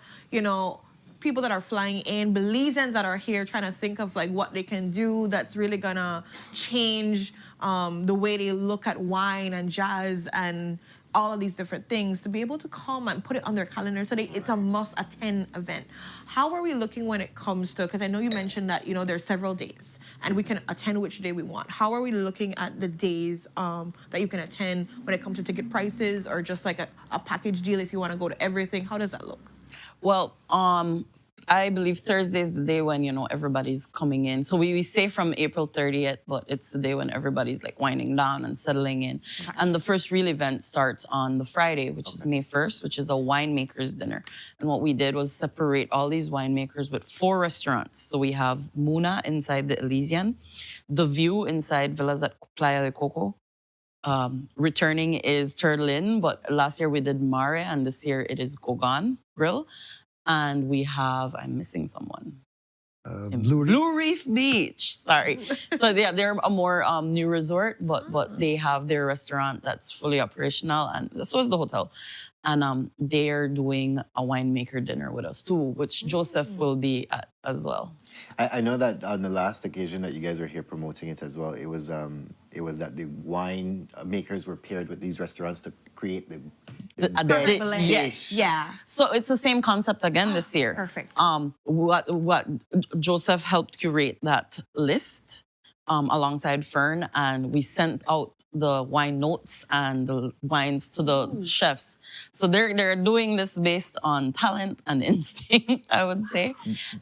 people that are flying in, Belizeans that are here trying to think of what they can do that's really gonna change the way they look at wine and jazz and all of these different things, to be able to come and put it on their calendar so it's a must-attend event. How are we looking when it comes to, because I know you mentioned that, there's several days and we can attend which day we want. How are we looking at the days that you can attend when it comes to ticket prices or just a package deal if you want to go to everything? How does that look? Well, I believe Thursday is the day when, everybody's coming in. So we say from April 30th, but it's the day when everybody's winding down and settling in. Okay. And the first real event starts on the Friday, which is May 1st, which is a winemaker's dinner. And what we did was separate all these winemakers with 4 restaurants. So we have Muna inside the Elysian, The View inside Villas at Playa de Coco. Returning is Turtle Inn, but last year we did Mare, and this year it is Gogan Grill. And we have, I'm missing someone. Blue Reef Beach, sorry. So they're a more new resort, but they have their restaurant that's fully operational, and so is the hotel. And they're doing a winemaker dinner with us too, which Joseph will be at as well. I know that on the last occasion that you guys were here promoting it as well, it was that the wine makers were paired with these restaurants to create the best dish. Yeah. So it's the same concept again this year. Perfect. What Joseph helped curate that list. alongside Fern, and we sent out the wine notes and the wines to the chefs. So they're doing this based on talent and instinct, I would say.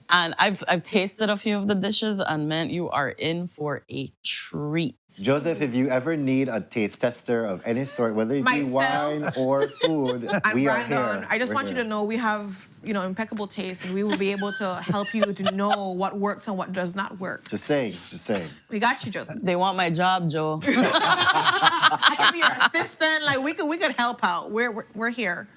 And I've tasted a few of the dishes, and man, you are in for a treat. Joseph, if you ever need a taste tester of any sort, whether it be wine or food, we are here. I just want you to know we have, impeccable taste, and we will be able to help you to know what works and what does not work. Just saying, just saying. We got you, Joseph. They want my job, Joe. I can be your assistant. Like we could help out. We're here,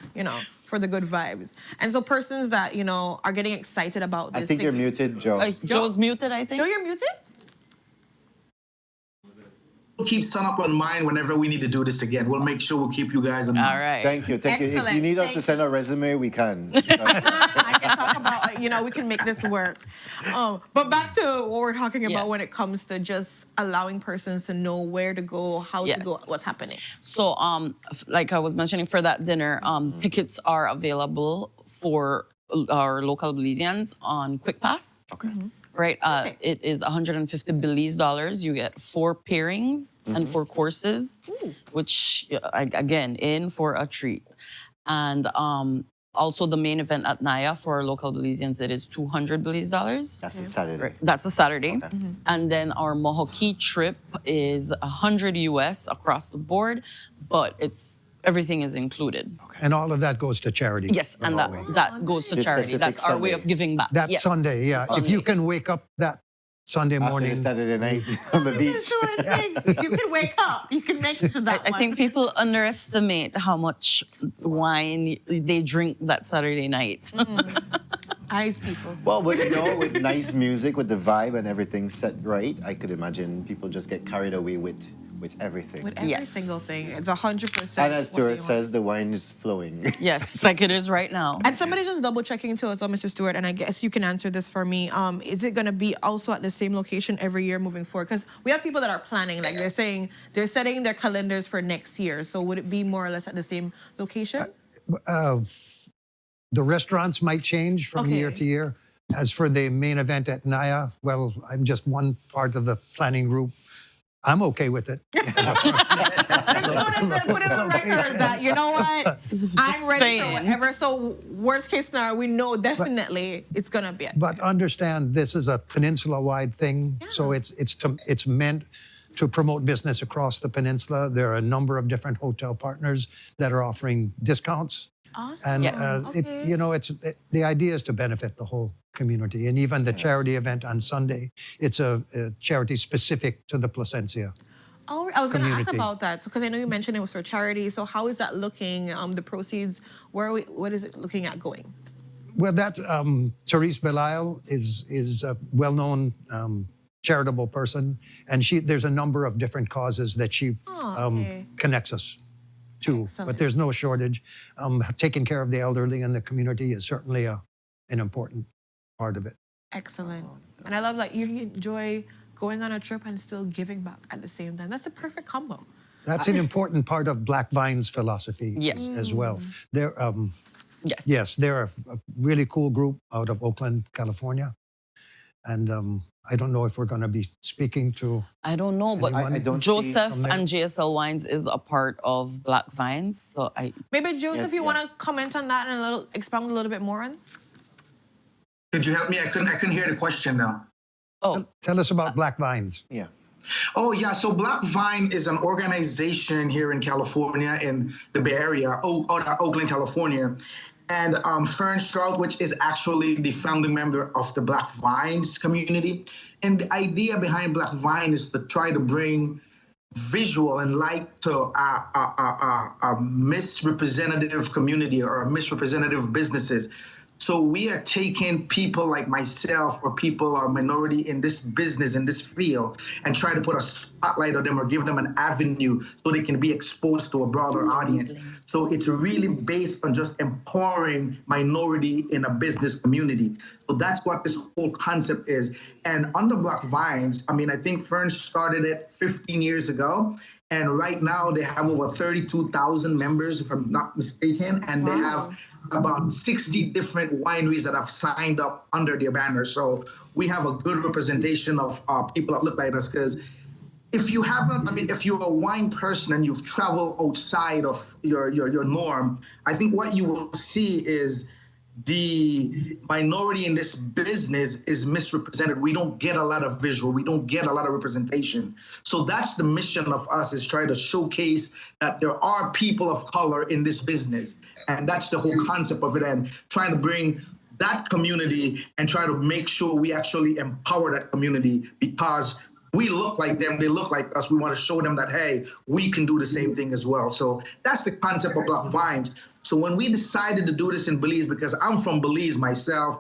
for the good vibes. And so persons that, are getting excited about this. I think you're muted, Joe. Joe's muted, I think. Joe, you're muted? We'll keep Sunup on mind whenever we need to do this again. We'll make sure we'll keep you guys in mind. All right. Thank you. If you need us to send a resume, we can. I can talk about, we can make this work. But back to what we're talking about when it comes to just allowing persons to know where to go, how to go, what's happening. So, like I was mentioning, for that dinner, tickets are available for our local Belizeans on Quick Pass. Okay. Right, it is 150 Belize dollars. You get 4 pairings and 4 courses, which again, in for a treat. And also the main event at Naya for our local Belizeans, it is 200 Belize dollars. That's a Saturday. Right. That's a Saturday. Okay. And then our Mohoki trip is 100 US across the board, but everything is included. Okay. And all of that goes to charity. Yes, and that goes to charity. That's our way of giving back. That Sunday, yeah. Sunday. If you can wake up that Sunday morning. After Saturday night on the beach. If you can wake up, you can make it to that I think people underestimate how much wine they drink that Saturday night. Eyes people. Well, with nice music, with the vibe and everything set right, I could imagine people just get carried away with everything. With every single thing. It's 100%. And as Stuart says, the wine is flowing. Yes, like it is right now. And somebody just double checking to us, Mr. Stewart, and I guess you can answer this for me. Is it going to be also at the same location every year moving forward? Because we have people that are planning, like they're saying, they're setting their calendars for next year. So would it be more or less at the same location? The restaurants might change from year to year. As for the main event at Naya, well, I'm just one part of the planning group. I'm okay with it. Put it on record that, you know what, I'm ready for whatever. So worst case scenario, we know definitely it's going to be it. But understand, this is a peninsula-wide thing, so it's meant to promote business across the peninsula. There are a number of different hotel partners that are offering discounts. Awesome. And the idea is to benefit the whole community. And even the charity event on Sunday, it's a charity specific to the Placencia. Oh, I was going to ask community. about that. So, because I know you mentioned it was for charity. So how is that looking? The proceeds, what is it looking at going? Well, that Therese Belize is a well-known charitable person, and there's a number of different causes that she connects us to. Excellent. But there's no shortage. Taking care of the elderly in the community is certainly an important part of it. Excellent. And I love that you enjoy going on a trip and still giving back at the same time. That's a perfect combo. That's an important part of Black Vine's philosophy as well. They're, they're a really cool group out of Oakland, California. And I don't know if we're going to be speaking to... I don't know, but Joseph and JSL Wines is a part of Black Vines. So Maybe Joseph, you want to comment on that and expound a little bit more on? Could you help me? I couldn't hear the question now. Oh, tell us about Black Vines. Yeah. Oh, yeah. So Black Vine is an organization here in California, in the Bay Area, Oakland, California. And Fern Stroud, which is actually the founding member of the Black Vines community. And the idea behind Black Vine is to try to bring visual and light to a misrepresentative community or misrepresentative businesses. So we are taking people like myself or people are minority in this business, in this field, and try to put a spotlight on them or give them an avenue so they can be exposed to a broader audience. So it's really based on just empowering minority in a business community. So that's what this whole concept is. And under Black Vines, I mean, I think Fern started it 15 years ago. And right now they have over 32,000 members, if I'm not mistaken, and they have about 60 different wineries that have signed up under their banner. So we have a good representation of people that look like us, because if you haven't, I mean, if you're a wine person and you've traveled outside of your norm, I think what you will see is the minority in this business is misrepresented. We don't get a lot of visual. We don't get a lot of representation. So that's the mission of us, is try to showcase that there are people of color in this business. And that's the whole concept of it, and trying to bring that community and try to make sure we actually empower that community, because we look like them, they look like us. We want to show them that, hey, we can do the same thing as well. So that's the concept of Black Vines. So when we decided to do this in Belize, because I'm from Belize myself,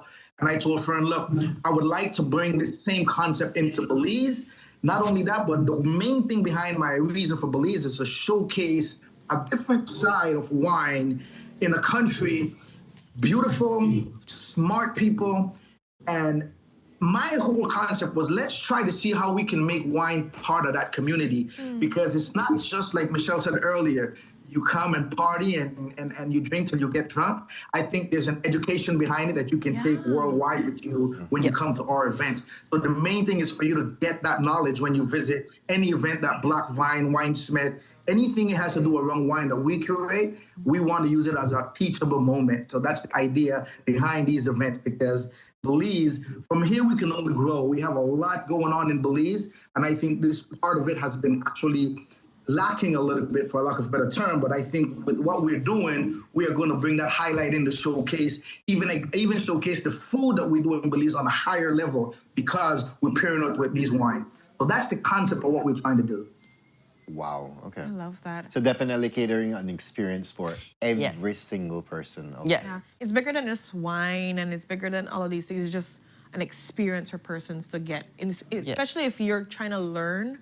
and I told a friend, look, I would like to bring this same concept into Belize. Not only that, but the main thing behind my reason for Belize is to showcase a different side of wine in a country, beautiful, smart people, and my whole concept was, let's try to see how we can make wine part of that community, because it's not just like Michelle said earlier, you come and party and you drink till you get drunk. I think there's an education behind it that you can take worldwide with you when you come to our events. So the main thing is for you to get that knowledge when you visit any event that Black Vine, Winesmith, anything it has to do around wine that we curate, we want to use it as a teachable moment. So that's the idea behind these events, because Belize, from here we can only grow. We have a lot going on in Belize, and I think this part of it has been actually lacking a little bit, for lack of a better term. But I think with what we're doing, we are going to bring that highlight in the showcase, even showcase the food that we do in Belize on a higher level, because we're pairing it with these wines. So that's the concept of what we're trying to do. Wow, okay. I love that. So definitely catering an experience for every single person. Okay. Yeah. It's bigger than just wine, and it's bigger than all of these things. It's just an experience for persons to get, especially if you're trying to learn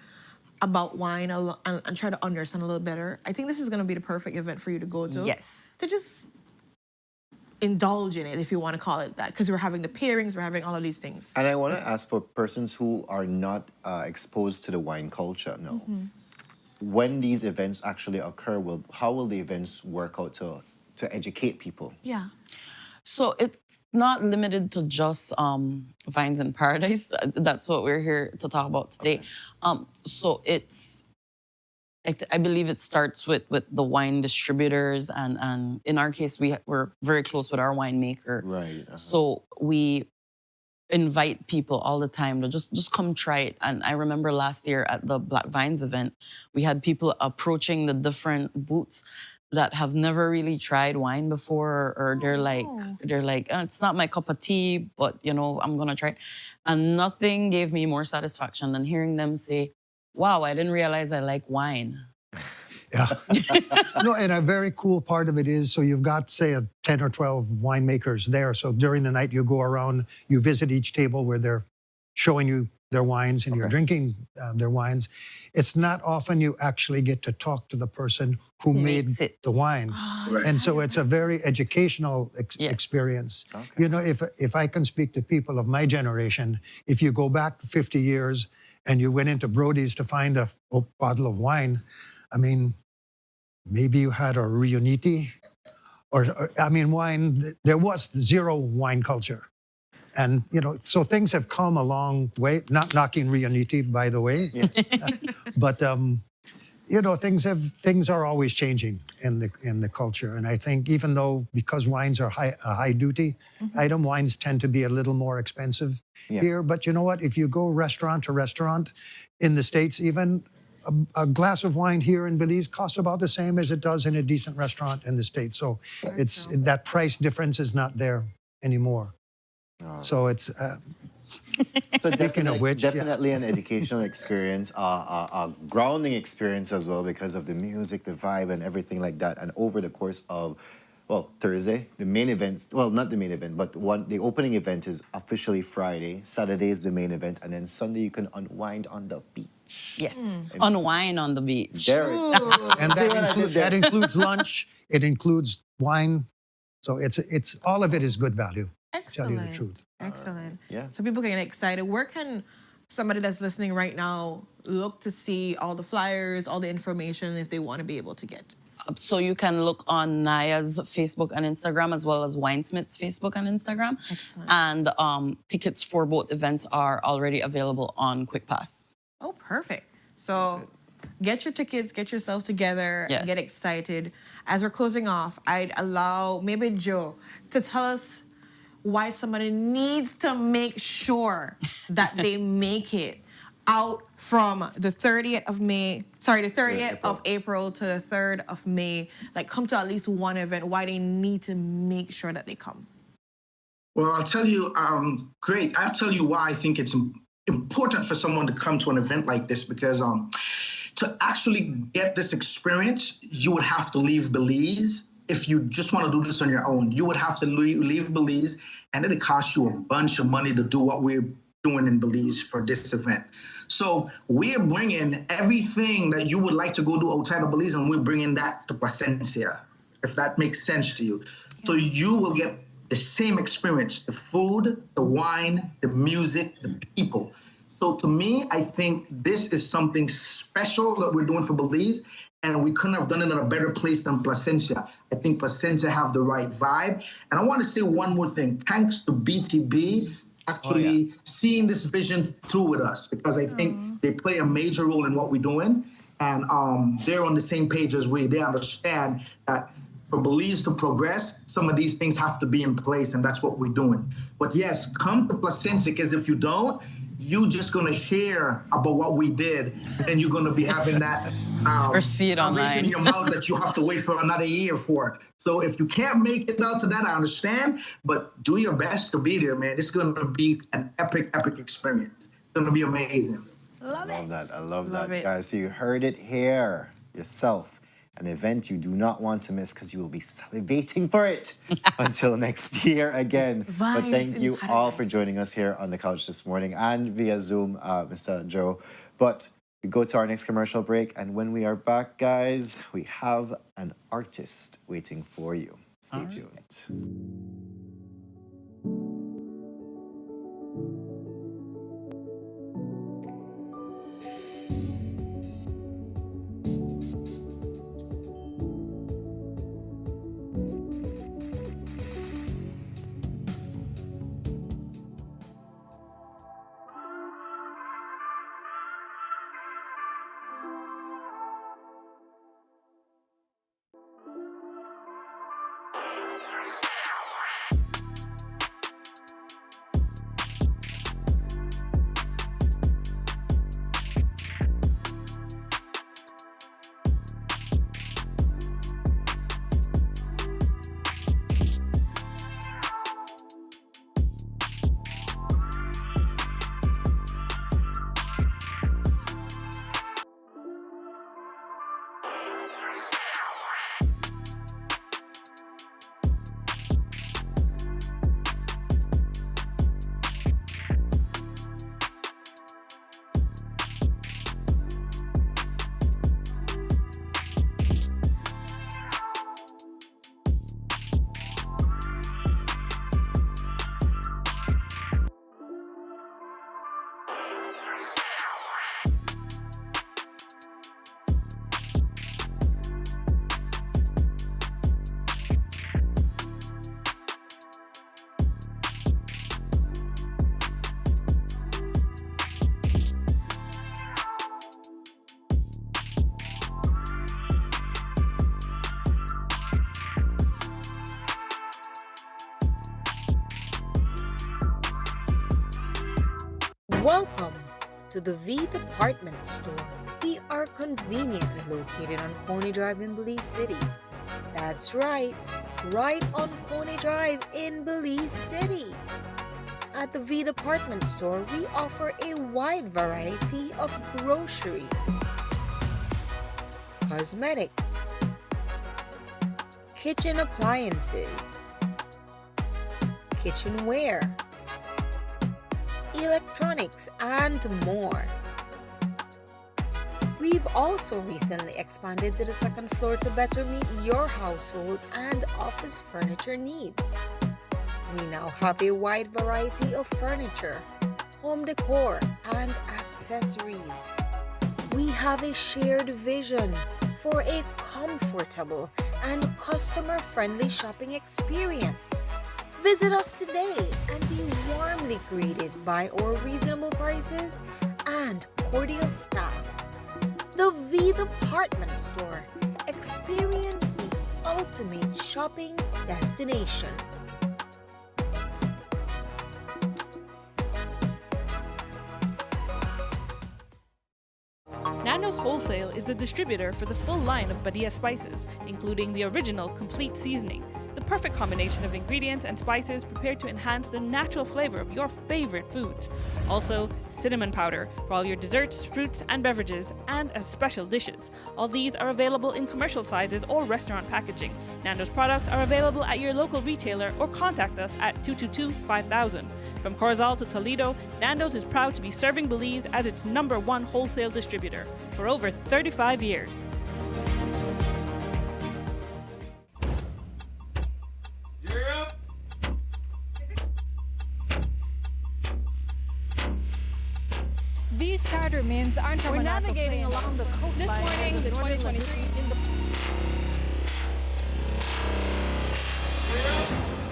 about wine and try to understand a little better. I think this is going to be the perfect event for you to go to. Yes. To just indulge in it, if you want to call it that, because we're having the pairings, we're having all of these things. And I want to ask, for persons who are not exposed to the wine culture, when these events actually occur, how will the events work out to educate people? Yeah. So it's not limited to just Vines in Paradise. That's what we're here to talk about today. So it's, I believe it starts with the wine distributors, and in our case, we're very close with our winemaker. Right. So we invite people all the time to just come try it. And I remember last year at the Black Vines event, we had people approaching the different booths that have never really tried wine before, or they're like, it's not my cup of tea, but I'm gonna try it. And nothing gave me more satisfaction than hearing them say, wow, I didn't realize I like wine. Yeah. No, and a very cool part of it is, so you've got, say, 10 or 12 winemakers there. So during the night, you go around, you visit each table where they're showing you their wines and you're drinking their wines. It's not often you actually get to talk to the person who made the wine. And so it's a very educational experience. You know, if I can speak to people of my generation, if you go back 50 years and you went into Brody's to find a bottle of wine, I mean, maybe you had a Riuniti, or wine. There was zero wine culture. And, so things have come a long way, not knocking Riuniti, by the way. Yeah. But, things are always changing in the culture. And I think even though, because wines are a high duty item, wines tend to be a little more expensive here. But you know what? If you go restaurant to restaurant in the States, even a glass of wine here in Belize costs about the same as it does in a decent restaurant in the States. So that price difference is not there anymore. So it's so definitely an educational experience, a grounding experience as well, because of the music, the vibe, and everything like that. And over the course of, Thursday, the main event, not the main event, but the opening event is officially Friday. Saturday is the main event, and then Sunday you can unwind on the beach. Yes, unwind on the beach. And that includes lunch. It includes wine. So it's all of it is good value. Excellent. To tell you the truth. Excellent. Yeah. So people can get excited. Where can somebody that's listening right now look to see all the flyers, all the information if they want to be able to get? So you can look on Naya's Facebook and Instagram, as well as Winesmith's Facebook and Instagram. Excellent. And tickets for both events are already available on QuickPass. Oh, perfect. So get your tickets, get yourself together, Yes. and get excited. As we're closing off, I'd allow maybe Joe to tell us why somebody needs to make sure that they make it out from the 30th of May, sorry, the 30th of April to the 3rd of May, like come to at least one event, why they need to make sure that they come. Well, I'll tell you, great. I'll tell you why I think it's important for someone to come to an event like this, because to actually get this experience, you would have to leave Belize. If you just want to do this on your own, you would have to leave Belize, and it'll cost you a bunch of money to do what we're doing in Belize for this event. So we're bringing everything that you would like to go do outside of Belize, and we're bringing that to Placencia, if that makes sense to you. So you will get the same experience, the food, the wine, the music, the people. So to me, I think this is something special that we're doing for Belize, and we couldn't have done it in a better place than Placencia. I think Placencia have the right vibe. And I want to say one more thing. Thanks to BTB actually seeing this vision through with us, because I think they play a major role in what we're doing. And they're on the same page as we. They understand that for Belize to progress, some of these things have to be in place, and that's what we're doing. But yes, come to Placencia, because if you don't, you're just going to hear about what we did, and you're going to be having that or see it online in your mouth that you have to wait for another year for. So if you can't make it out to that, I understand, but do your best to be there, man. It's going to be an epic experience. It's going to be amazing. Love that. I love that, guys. So you heard it here yourself. An event you do not want to miss, because you will be salivating for it until next year again. But thank you all for joining us here on the couch this morning and via Zoom, Mr. Joe. But we go to our next commercial break, and when we are back, guys, we have an artist waiting for you. Stay tuned. Welcome to the V Department Store. We are conveniently located on Coney Drive in Belize City. That's right on Coney Drive in Belize City. At the V Department Store, we offer a wide variety of groceries, cosmetics, kitchen appliances, kitchenware, electronics, and more. We've also recently expanded to the second floor to better meet your household and office furniture needs. We now have a wide variety of furniture, home decor, and accessories. We have a shared vision for a comfortable and customer-friendly shopping experience. Visit us today and be warmly greeted by our reasonable prices and cordial staff. The V Department Store. Experience the ultimate shopping destination. Nando's Wholesale is the distributor for the full line of Badia spices, including the original complete seasoning, the perfect combination of ingredients and spices prepared to enhance the natural flavor of your favorite foods. Also, cinnamon powder for all your desserts, fruits, and beverages, and as special dishes. All these are available in commercial sizes or restaurant packaging. Nando's products are available at your local retailer or contact us at 222-5000. From Corozal to Toledo, Nando's is proud to be serving Belize as its #1 wholesale distributor for over 35 years. These charter means aren't We're navigating along the coastline. This morning, the 2023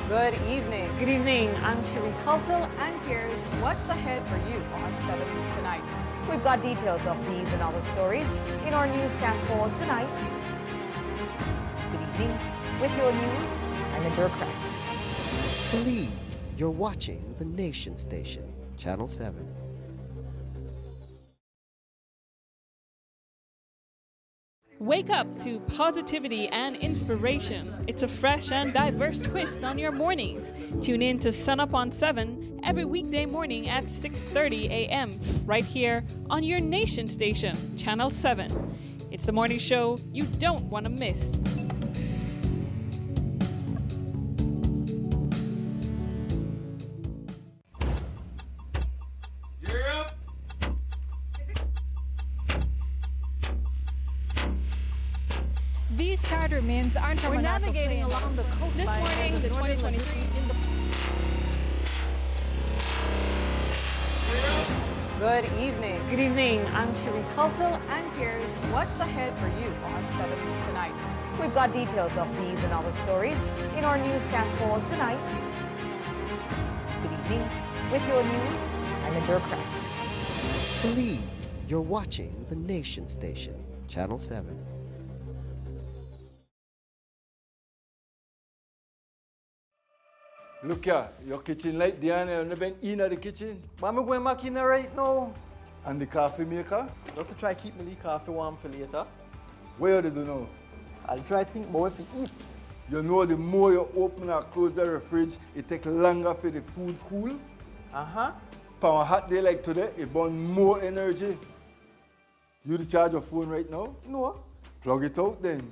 Good evening. Good evening. I'm Shiri Kausal, And here's what's ahead for you on 7 News Tonight. We've got details of these and other stories in our newscast for tonight. Good evening. With your news, I'm Indra Craft. Belize, you're watching the Nation Station, Channel 7. Wake up to positivity and inspiration. It's a fresh and diverse twist on your mornings. Tune in to Sunup on 7 every weekday morning at 6:30 a.m. right here on your Nation Station, Channel 7. It's the morning show you don't want to miss. These charter means aren't We're navigating along the coastline. This morning, the 2023 Good evening. Good evening. I'm Shiri Kausal, And here's what's ahead for you on 7 News Tonight. We've got details of these and other stories in our newscast for tonight. Good evening. With your news, I'm Indra Craft. Belize, you're watching the Nation Station, Channel 7. Look here, your kitchen light, Diana, you never in the kitchen. but I'm going back in there right now. And the coffee maker, Just to try keep my coffee warm for later. where do you know? I'll try to think more if you eat. You know the more you open and close the fridge, it takes longer for the food cool. Uh-huh. For a hot day like today, it burns more energy. You charge your phone right now? No. Plug it out then.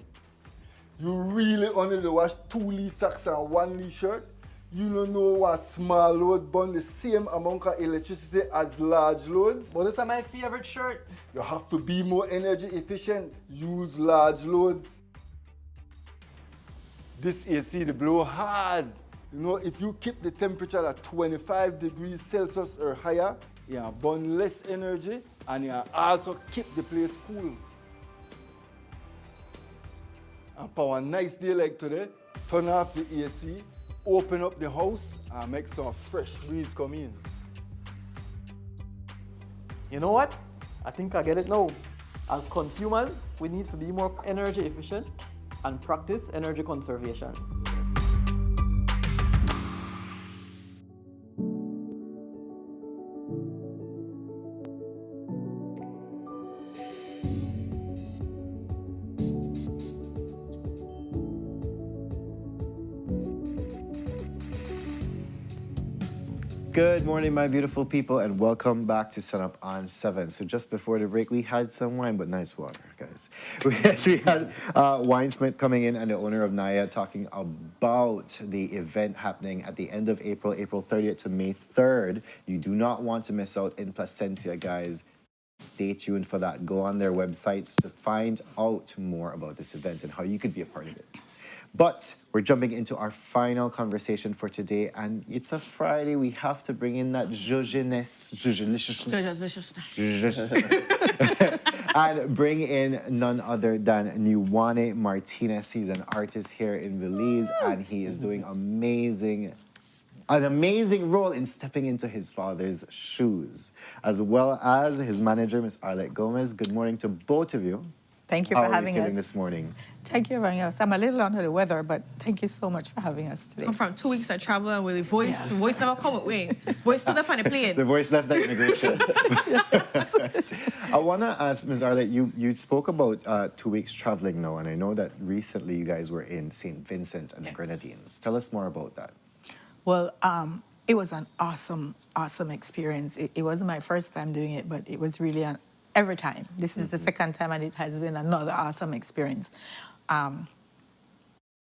You really only wash 2 Lee socks and 1 Lee shirt? You don't know what small load burn the same amount of electricity as large loads? But this is my favorite shirt. You have to be more energy efficient. Use large loads. This AC, they blow hard. You know, if you keep the temperature at 25 degrees Celsius or higher, you burn less energy and you also keep the place cool. And for a nice day like today, turn off the AC, open up the house and make some fresh breeze come in. You know what? I think I get it now. As consumers, we need to be more energy efficient and practice energy conservation. Good morning, my beautiful people, and welcome back to Sunup on 7. So just before the break, we had some wine, but nice water, guys. We had Winesmith coming in and the owner of Naya talking about the event happening at the end of April, April 30th to May 3rd. You do not want to miss out in Placencia, guys. Stay tuned for that. Go on their websites to find out more about this event and how you could be a part of it. But we're jumping into our final conversation for today, and it's a Friday. We have to bring in that and bring in none other than Nuwane Martinez. He's an artist here in Belize, and he is doing an amazing role in stepping into his father's shoes, as well as his manager, Miss Arlette Gomez. Good morning to both of you. Thank you How for having are you feeling us. this morning? Thank you for having us. I'm a little under the weather, but thank you so much for having us today. Come from 2 weeks of travel and with the voice never come away. Voice stood up on the plane. The voice left at immigration. I want to ask Ms. Arlette, you spoke about 2 weeks traveling now, and I know that recently you guys were in St. Vincent and the Grenadines. Tell us more about that. Well, it was an awesome experience. It wasn't my first time doing it, but it was really every time. This is the second time, and it has been another awesome experience.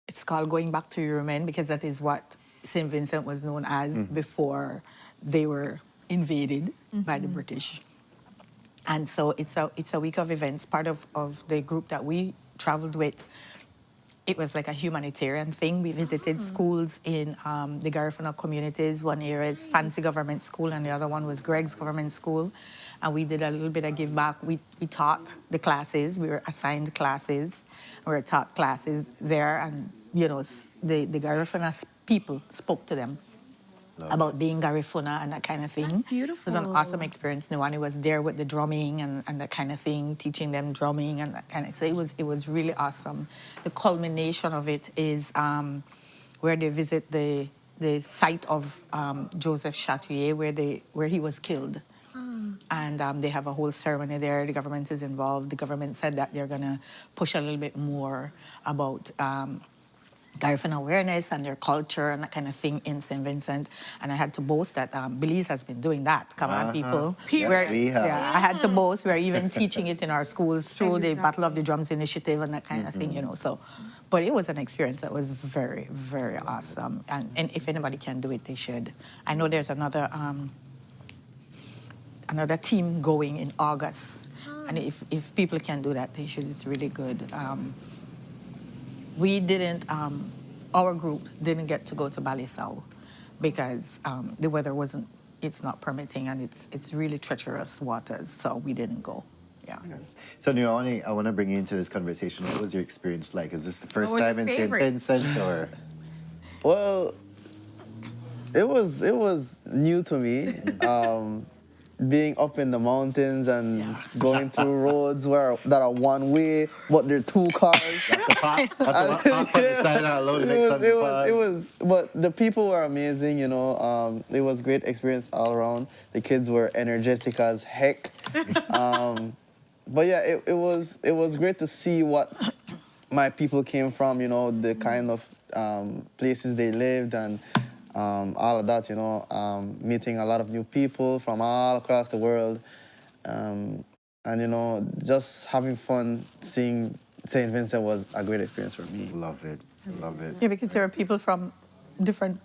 It's called Going Back to Your Men, because that is what St. Vincent was known as before they were invaded by the British. And so it's a week of events. Part of the group that we traveled with, it was like a humanitarian thing. We visited schools in the Garifuna communities. One area is Fancy Government School, and the other one was Greg's Government School. And we did a little bit of give back. We taught the classes. We were assigned classes. We were taught classes there, and you know, the Garifuna people spoke to them about being Garifuna and that kind of thing. That's beautiful. It was an awesome experience. Nuwane was there with the drumming and that kind of thing, teaching them drumming and that kind of. So it was really awesome. The culmination of it is where they visit the site of Joseph Chatouillet, where he was killed. And they have a whole ceremony there. The government is involved. The government said that they're going to push a little bit more about Garifuna awareness and their culture and that kind of thing in St. Vincent. And I had to boast that Belize has been doing that. Come on, people. Yes, we have. Yeah, I had to boast. We're even teaching it in our schools through the Battle of the Drums initiative and that kind of thing, you know. So, but it was an experience that was very, very awesome. And if anybody can do it, they should. I know there's another team going in August. And if people can do that, they should. It's really good. We didn't, our group didn't get to go to Balisao because the weather it's not permitting, and it's really treacherous waters, so we didn't go. Yeah. Okay. So, Nuwane, I want to bring you into this conversation. What was your experience like? Is this the first time in St. Vincent, or? Well, it was new to me. Being up in the mountains and going through roads that are one way, but they're two cars. But the people were amazing, you know. It was great experience all around. The kids were energetic as heck. But yeah, it was great to see what my people came from, you know, the kind of places they lived and all of that, you know, meeting a lot of new people from all across the world. And, you know, just having fun seeing St. Vincent was a great experience for me. Love it. Love it. Yeah, because there were people from different...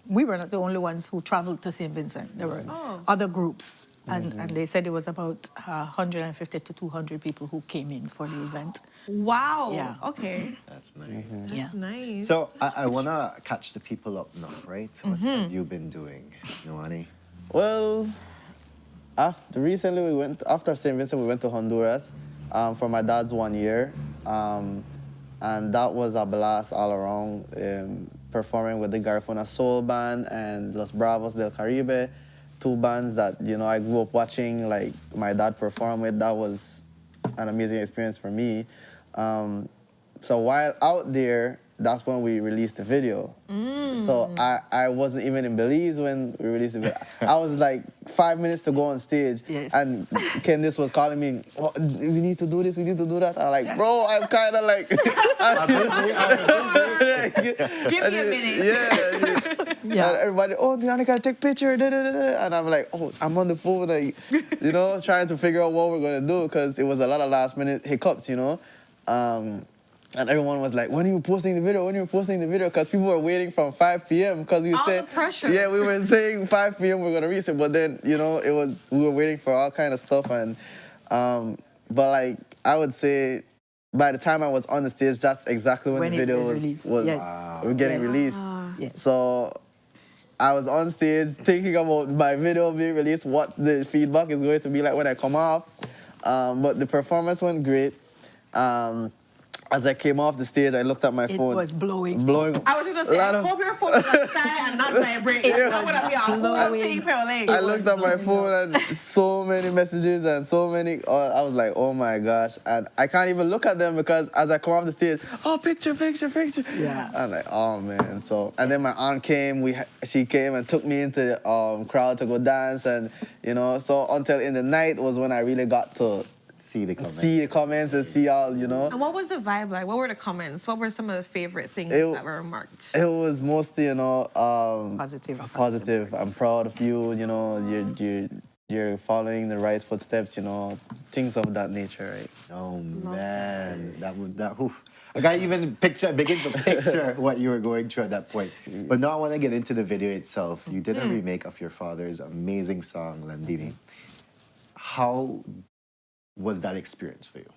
We were not the only ones who traveled to St. Vincent. There were other groups. And they said it was about 150 to 200 people who came in for the event. Wow. Yeah. Okay. That's nice. That's nice. So I want to catch the people up now, right? So what have you been doing, Nuwane? Well, recently after St. Vincent, we went to Honduras for my dad's 1 year. And that was a blast all around, performing with the Garifuna Soul Band and Los Bravos del Caribe. Two bands that, you know, I grew up watching, like, my dad perform with. That was an amazing experience for me. So while out there, that's when we released the video. So I wasn't even in Belize when we released the video. I was like 5 minutes to go on stage, and Candice was calling me, oh, we need to do this, we need to do that. I'm like, bro, I'm kind of like... I'm busy. Give me a minute. Yeah. And everybody, oh, Diana, gotta take picture, and I'm like, oh, I'm on the phone, like, you know, trying to figure out what we're gonna do, because it was a lot of last minute hiccups, you know. And everyone was like, when are you posting the video? When are you posting the video? Because people were waiting from 5 p.m. because we said, the pressure. Yeah, we were saying 5 p.m. we're gonna release it, but then, you know, we were waiting for all kind of stuff, and But like I would say, by the time I was on the stage, that's exactly when the video was getting released. Yes. So I was on stage thinking about my video being released, what the feedback is going to be like when I come off. But the performance went great. As I came off the stage, I looked at my phone. It was blowing. I was going to say, I hope your phone is on silent and not vibrating. That would be a whole thing, Pearl. I looked at my phone and so many messages and so many. I was like, oh my gosh. And I can't even look at them because as I come off the stage, oh, picture. Yeah. I'm like, oh man. So, and then my aunt came. She came and took me into the crowd to go dance. And, you know, so until in the night was when I really got to see the comments and see all, you know. And what was the vibe like? What were the comments? What were some of the favorite things that were remarked? It was mostly, you know, positive. I'm proud of you. You know, you're following the right footsteps. You know, things of that nature, right? Oh man, that oof. I can't even begin to picture what you were going through at that point. But now I want to get into the video itself. You did a remake of your father's amazing song, Landini. How was that experience for you?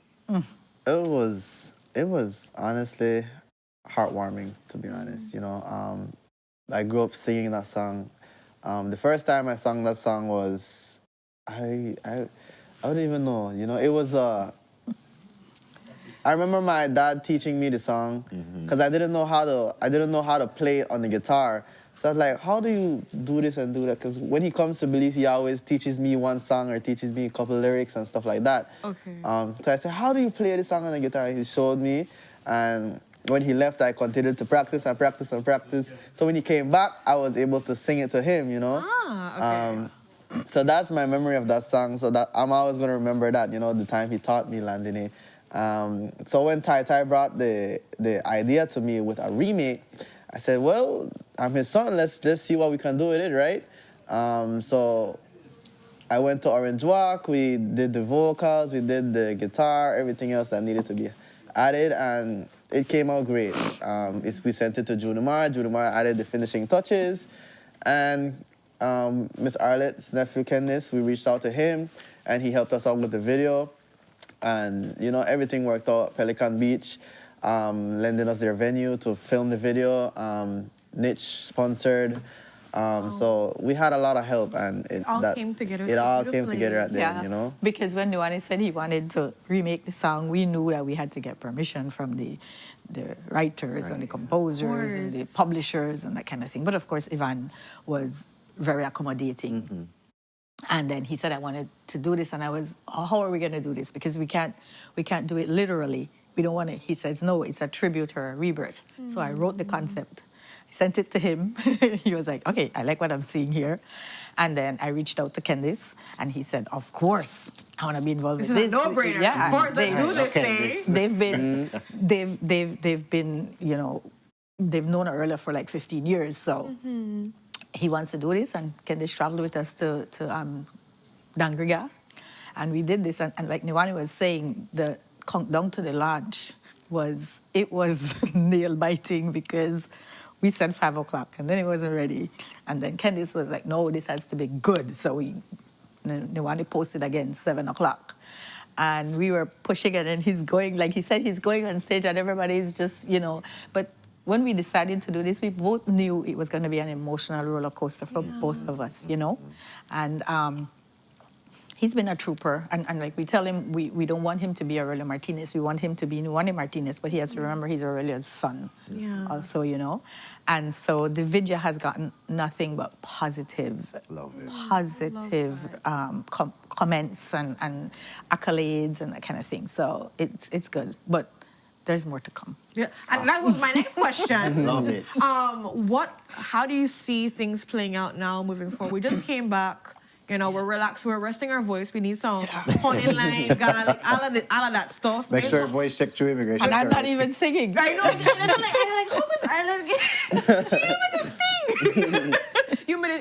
It was honestly heartwarming, to be honest. You know, I grew up singing that song. The first time I sang that song was, I don't even know. You know, it was I remember my dad teaching me the song because I didn't know how to play it on the guitar. So I was like, how do you do this and do that? Because when he comes to Belize, he always teaches me one song or teaches me a couple lyrics and stuff like that. Okay. So I said, how do you play this song on the guitar? He showed me, and when he left, I continued to practice and practice and practice. So when he came back, I was able to sing it to him, you know? Okay. So that's my memory of that song. So that I'm always going to remember that, you know, the time he taught me Landini. So when Tai brought the idea to me with a remake, I said, well, I'm his son. Let's see what we can do with it, right? So I went to Orange Walk. We did the vocals. We did the guitar, everything else that needed to be added, and it came out great. We sent it to Junimar. Junimar added the finishing touches, and Miss Arlett's nephew, Candice, we reached out to him, and he helped us out with the video. And, you know, everything worked out. Pelican Beach lending us their venue to film the video. Niche sponsored. So we had a lot of help, and it all came together. It all came together at the end, you know? Because when Nuani said he wanted to remake the song, we knew that we had to get permission from the writers and the composers and the publishers and that kind of thing. But of course, Ivan was very accommodating. And then he said, I wanted to do this, and I was, how are we going to do this? Because we can't do it literally. We don't want to. He says, no, it's a tribute or a rebirth. So I wrote the concept. I sent it to him. He was like, okay, I like what I'm seeing here. And then I reached out to Candice, and he said, of course, I want to be involved this in this. This is a no-brainer. Yeah, of course, let's do this thing. They've been, you know, they've known Erla for like 15 years, so he wants to do this, and Candice traveled with us to Dangriga, and we did this, and like Niwani was saying, the countdown to the launch was nail-biting because we said 5 o'clock, and then it wasn't ready. And then Candice was like, no, this has to be good. So Niwani posted again, 7 o'clock. And we were pushing it, and he's going, like he said, he's going on stage, and everybody's just, you know. But when we decided to do this, we both knew it was going to be an emotional roller coaster for both of us, you know. And he's been a trooper, and like we tell him, we don't want him to be Aurelio Martinez. We want him to be Nuani Martinez, but he has to remember he's Aurelio's son also, you know. And so the video has gotten nothing but positive comments and accolades and that kind of thing. So it's good, but there's more to come. Yeah, and that was my next question. Love it. How do you see things playing out now, moving forward? We just came back. You know, we're relaxed, we're resting our voice. We need some honey line, garlic, all of that stuff. Make sure your voice checked through immigration. And I'm not even singing. I know. And I'm like, how is Ireland? She even sing.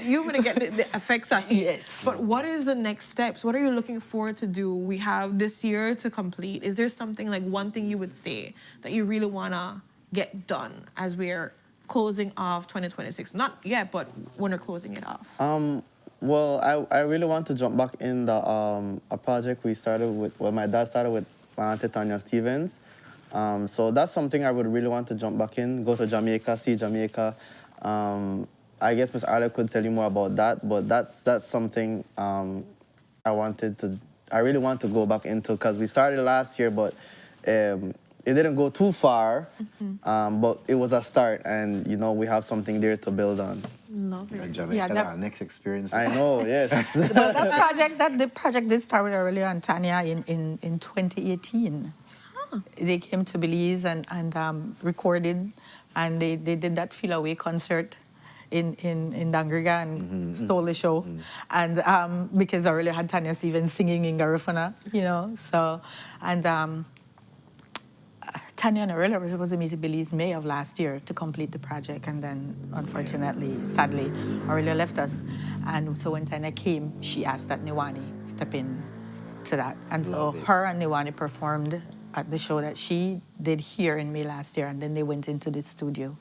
You gonna get the effects on. Yes. But what is the next steps? What are you looking forward to do? We have this year to complete. Is there something, like one thing you would say that you really wanna get done as we're closing off 2026? Not yet, but when we're closing it off. Well, I really want to jump back in the a project we started with. Well, my dad started with my auntie Tanya Stevens. So that's something I would really want to jump back in. Go to Jamaica, see Jamaica. I guess Miss Arla could tell you more about that, but that's something I really want to go back into because we started last year, but it didn't go too far. But it was a start, and we have something there to build on. Love it. Jamaica, our next experience. I know, yes. Well, the project did start with Aurelia and Tanya in 2018. They came to Belize and recorded, and they did that Feel Away concert in Dangriga and stole the show. And because Aurelia had Tanya Stevens singing in Garifuna, so, and Tanya and Aurelia were supposed to meet in Belize May of last year to complete the project, and then unfortunately, sadly, Aurelia left us. And so when Tanya came, she asked that Niwani step in to that. And so her and Niwani performed at the show that she did here in May last year, and then they went into the studio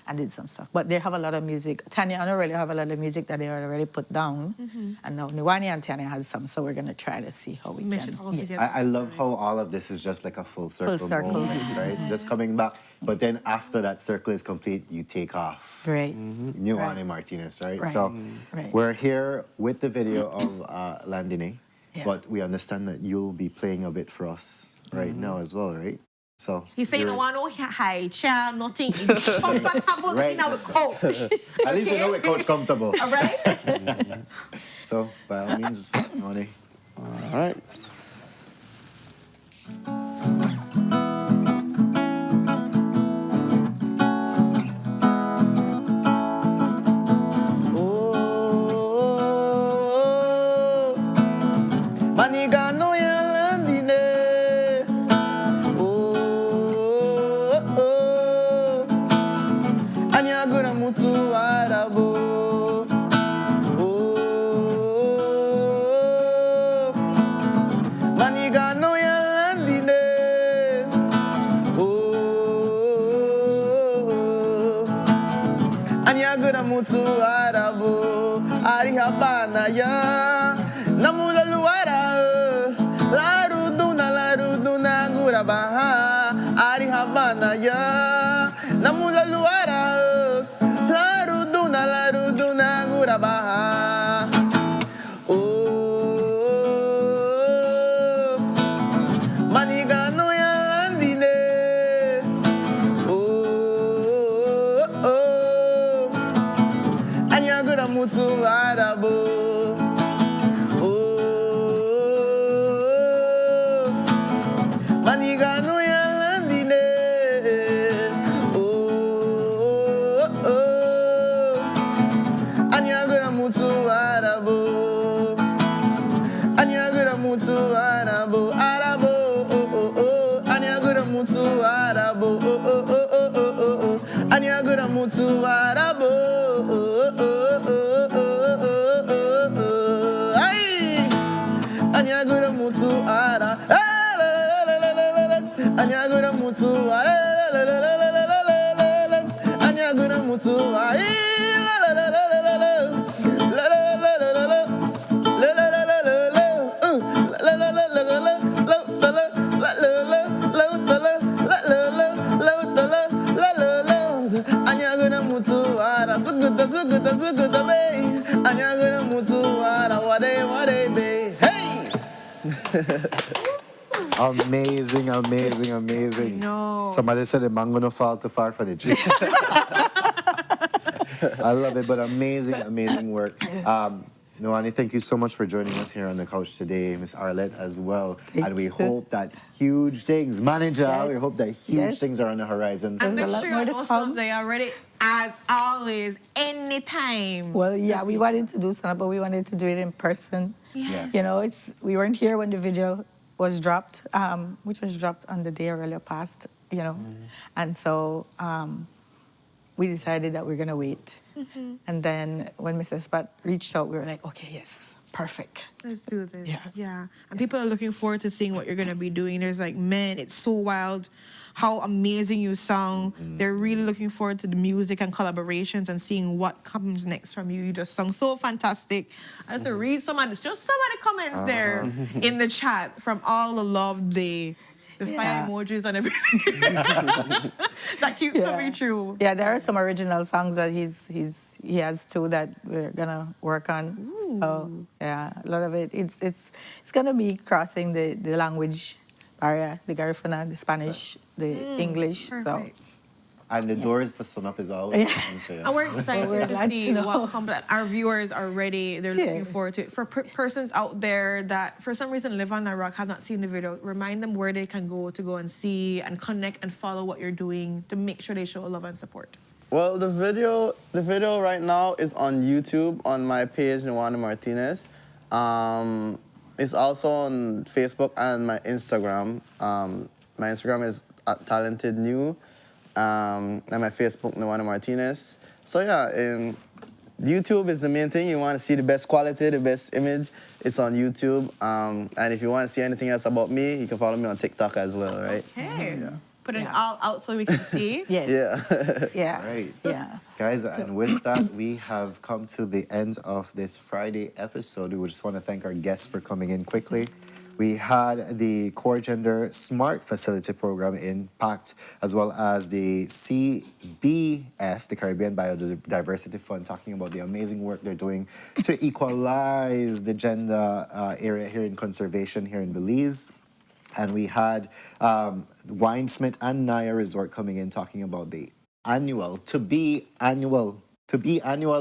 and did some stuff. But they have a lot of music. Tanya and Aurelia have a lot of music that they already put down. And now Niwani and Tanya has some, so we're going to try to see how we can. I love how all of this is just like a full circle moment, right? Just coming back. But then after that circle is complete, you take off. Right. Niwani Martinez, right? So we're here with the video of Landine, but we understand that you'll be playing a bit for us right now as well, right? So he said, "No one no high chair, nothing comfortable in our couch." At least we know we're couch comfortable. All right. So by all means, Noni. All right. Manigano ya Landine. Anyagura mutu arabo. Manigano ya Landine. Anyagura mutu arabo. Ari habana ya. Namula luara. Laruduna gurabaha. Ari habana ya. Namula luara. Laruduna gurabaha. Manigano ya Landine. Anyagura mutu arabo. Manigano ya Landine. Anyagura mutu arabo. Anyagura mutu arabo. Arabo. Anyagura mutu arabo. Anyagura mutu arabo. Ay. Anyagura mutu ara. Anyagura mutu ara. Anyagura mutu ara. Anyagura mutu ara. Suguta be. Anyagura mutu ara. Wade be. Hey. Amazing. No. Somebody said the mango no fall too far from the tree. I love it, but amazing work. Niwani, thank you so much for joining us here on the couch today. Miss Arlette as well. And we hope that huge things, manager, we hope that huge things are on the horizon. And make sure you know stuff they are ready as always, anytime. Well, yeah, we wanted to do something, but we wanted to do it in person. Yes. We weren't here when the video was dropped, which was dropped on the day Aurelia passed, And so we decided that we're going to wait. And then when Mrs. Espat reached out, we were like, okay, yes, perfect. Let's do this. Yeah. Yeah. And people are looking forward to seeing what you're going to be doing. There's like, man, it's so wild how amazing you sound. They're really looking forward to the music and collaborations and seeing what comes next from you. You just sung so fantastic. I just read some of the comments there in the chat from all the love, the fire emojis and everything. That keeps coming true. Yeah, there are some original songs that he has too that we're gonna work on. Ooh. So yeah, a lot of it. It's gonna be crossing the language barrier, the Garifuna, the Spanish, the English. Perfect. So. And the doors for Sunup is always open for you. And we're excited We're to glad see to know. what comes. Our viewers are ready. They're looking forward to it. For persons out there that, for some reason, live on the rock, have not seen the video, remind them where they can go to go and see and connect and follow what you're doing to make sure they show love and support. Well, the video right now is on YouTube on my page, Nuwana Martinez. It's also on Facebook and my Instagram. My Instagram is @talentednew. And my Facebook, Nuwana Martinez. So yeah, YouTube is the main thing. You want to see the best quality, the best image, it's on YouTube. And if you want to see anything else about me, you can follow me on TikTok as well, right? Okay. Yeah. Put it all out so we can see. Yes. Yeah. Yeah. Right. Yeah. Guys, and with that, we have come to the end of this Friday episode. We just want to thank our guests for coming in quickly. We had the Core Gender Smart Facility Program Impact, as well as the CBF, the Caribbean Biodiversity Fund, talking about the amazing work they're doing to equalize the gender area here in conservation here in Belize. And we had Winesmith and Naya Resort coming in talking about the to be annual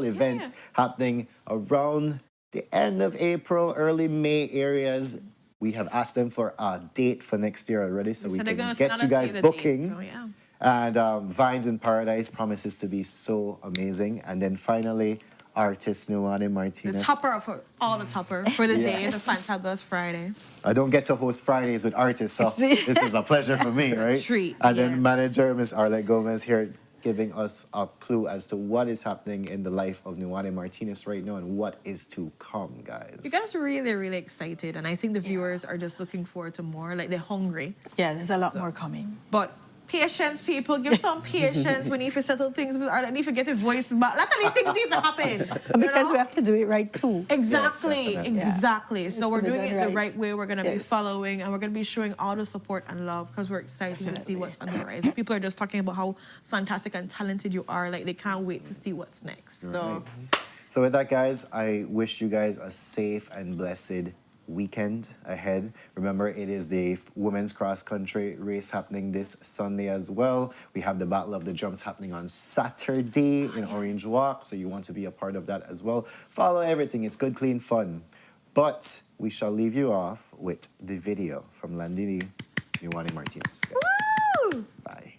event happening around the end of April, early May areas. We have asked them for a date for next year already, so we can get you guys booking. So, yeah. And Vines in Paradise promises to be so amazing. And then finally, artist Nuwana Martinez. The topper of all the topper for the day is a Fantabulous Friday. I don't get to host Fridays with artists, so this is a pleasure for me, right? Treat. And then manager Miss Arlette Gomez here giving us a clue as to what is happening in the life of Nuwana Martinez right now and what is to come, guys. You guys are really, really excited, and I think the viewers are just looking forward to more. Like, they're hungry. Yeah, there's a lot more coming. But patience, people. Give some patience. We need to settle things with Arlette. We need to get the voice back. Lots of things need to happen. Because we have to do it right too. Exactly, Yes, exactly. So we're to be doing done it the right. right way. We're going to be following, and we're going to be showing all the support and love because we're excited to see what's on the horizon. People are just talking about how fantastic and talented you are. Like, they can't wait to see what's next. So, So with that, guys, I wish you guys a safe and blessed weekend ahead. Remember, it is the women's cross-country race happening this Sunday as well. We have the Battle of the Drums happening on Saturday in Orange Walk, so you want to be a part of that as well. Follow everything. It's good, clean fun. But we shall leave you off with the video from Landini Nuwana Martinez. Guys. woo! Bye.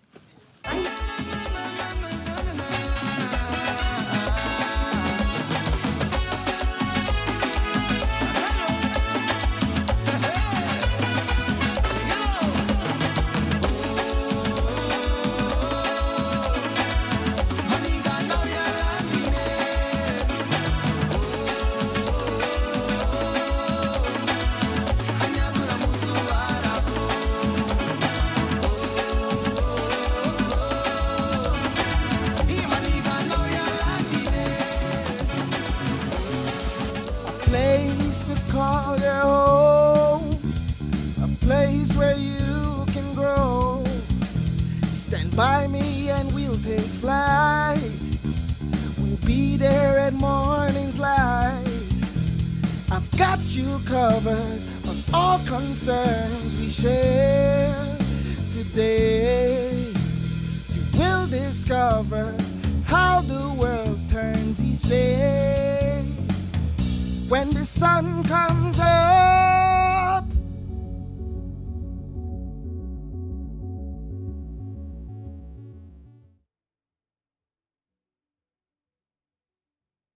Place to call your home, a place where you can grow. Stand by me and we'll take flight. We'll be there at morning's light. I've got you covered on all concerns we share today. You will discover how the world turns each day. When the sun comes up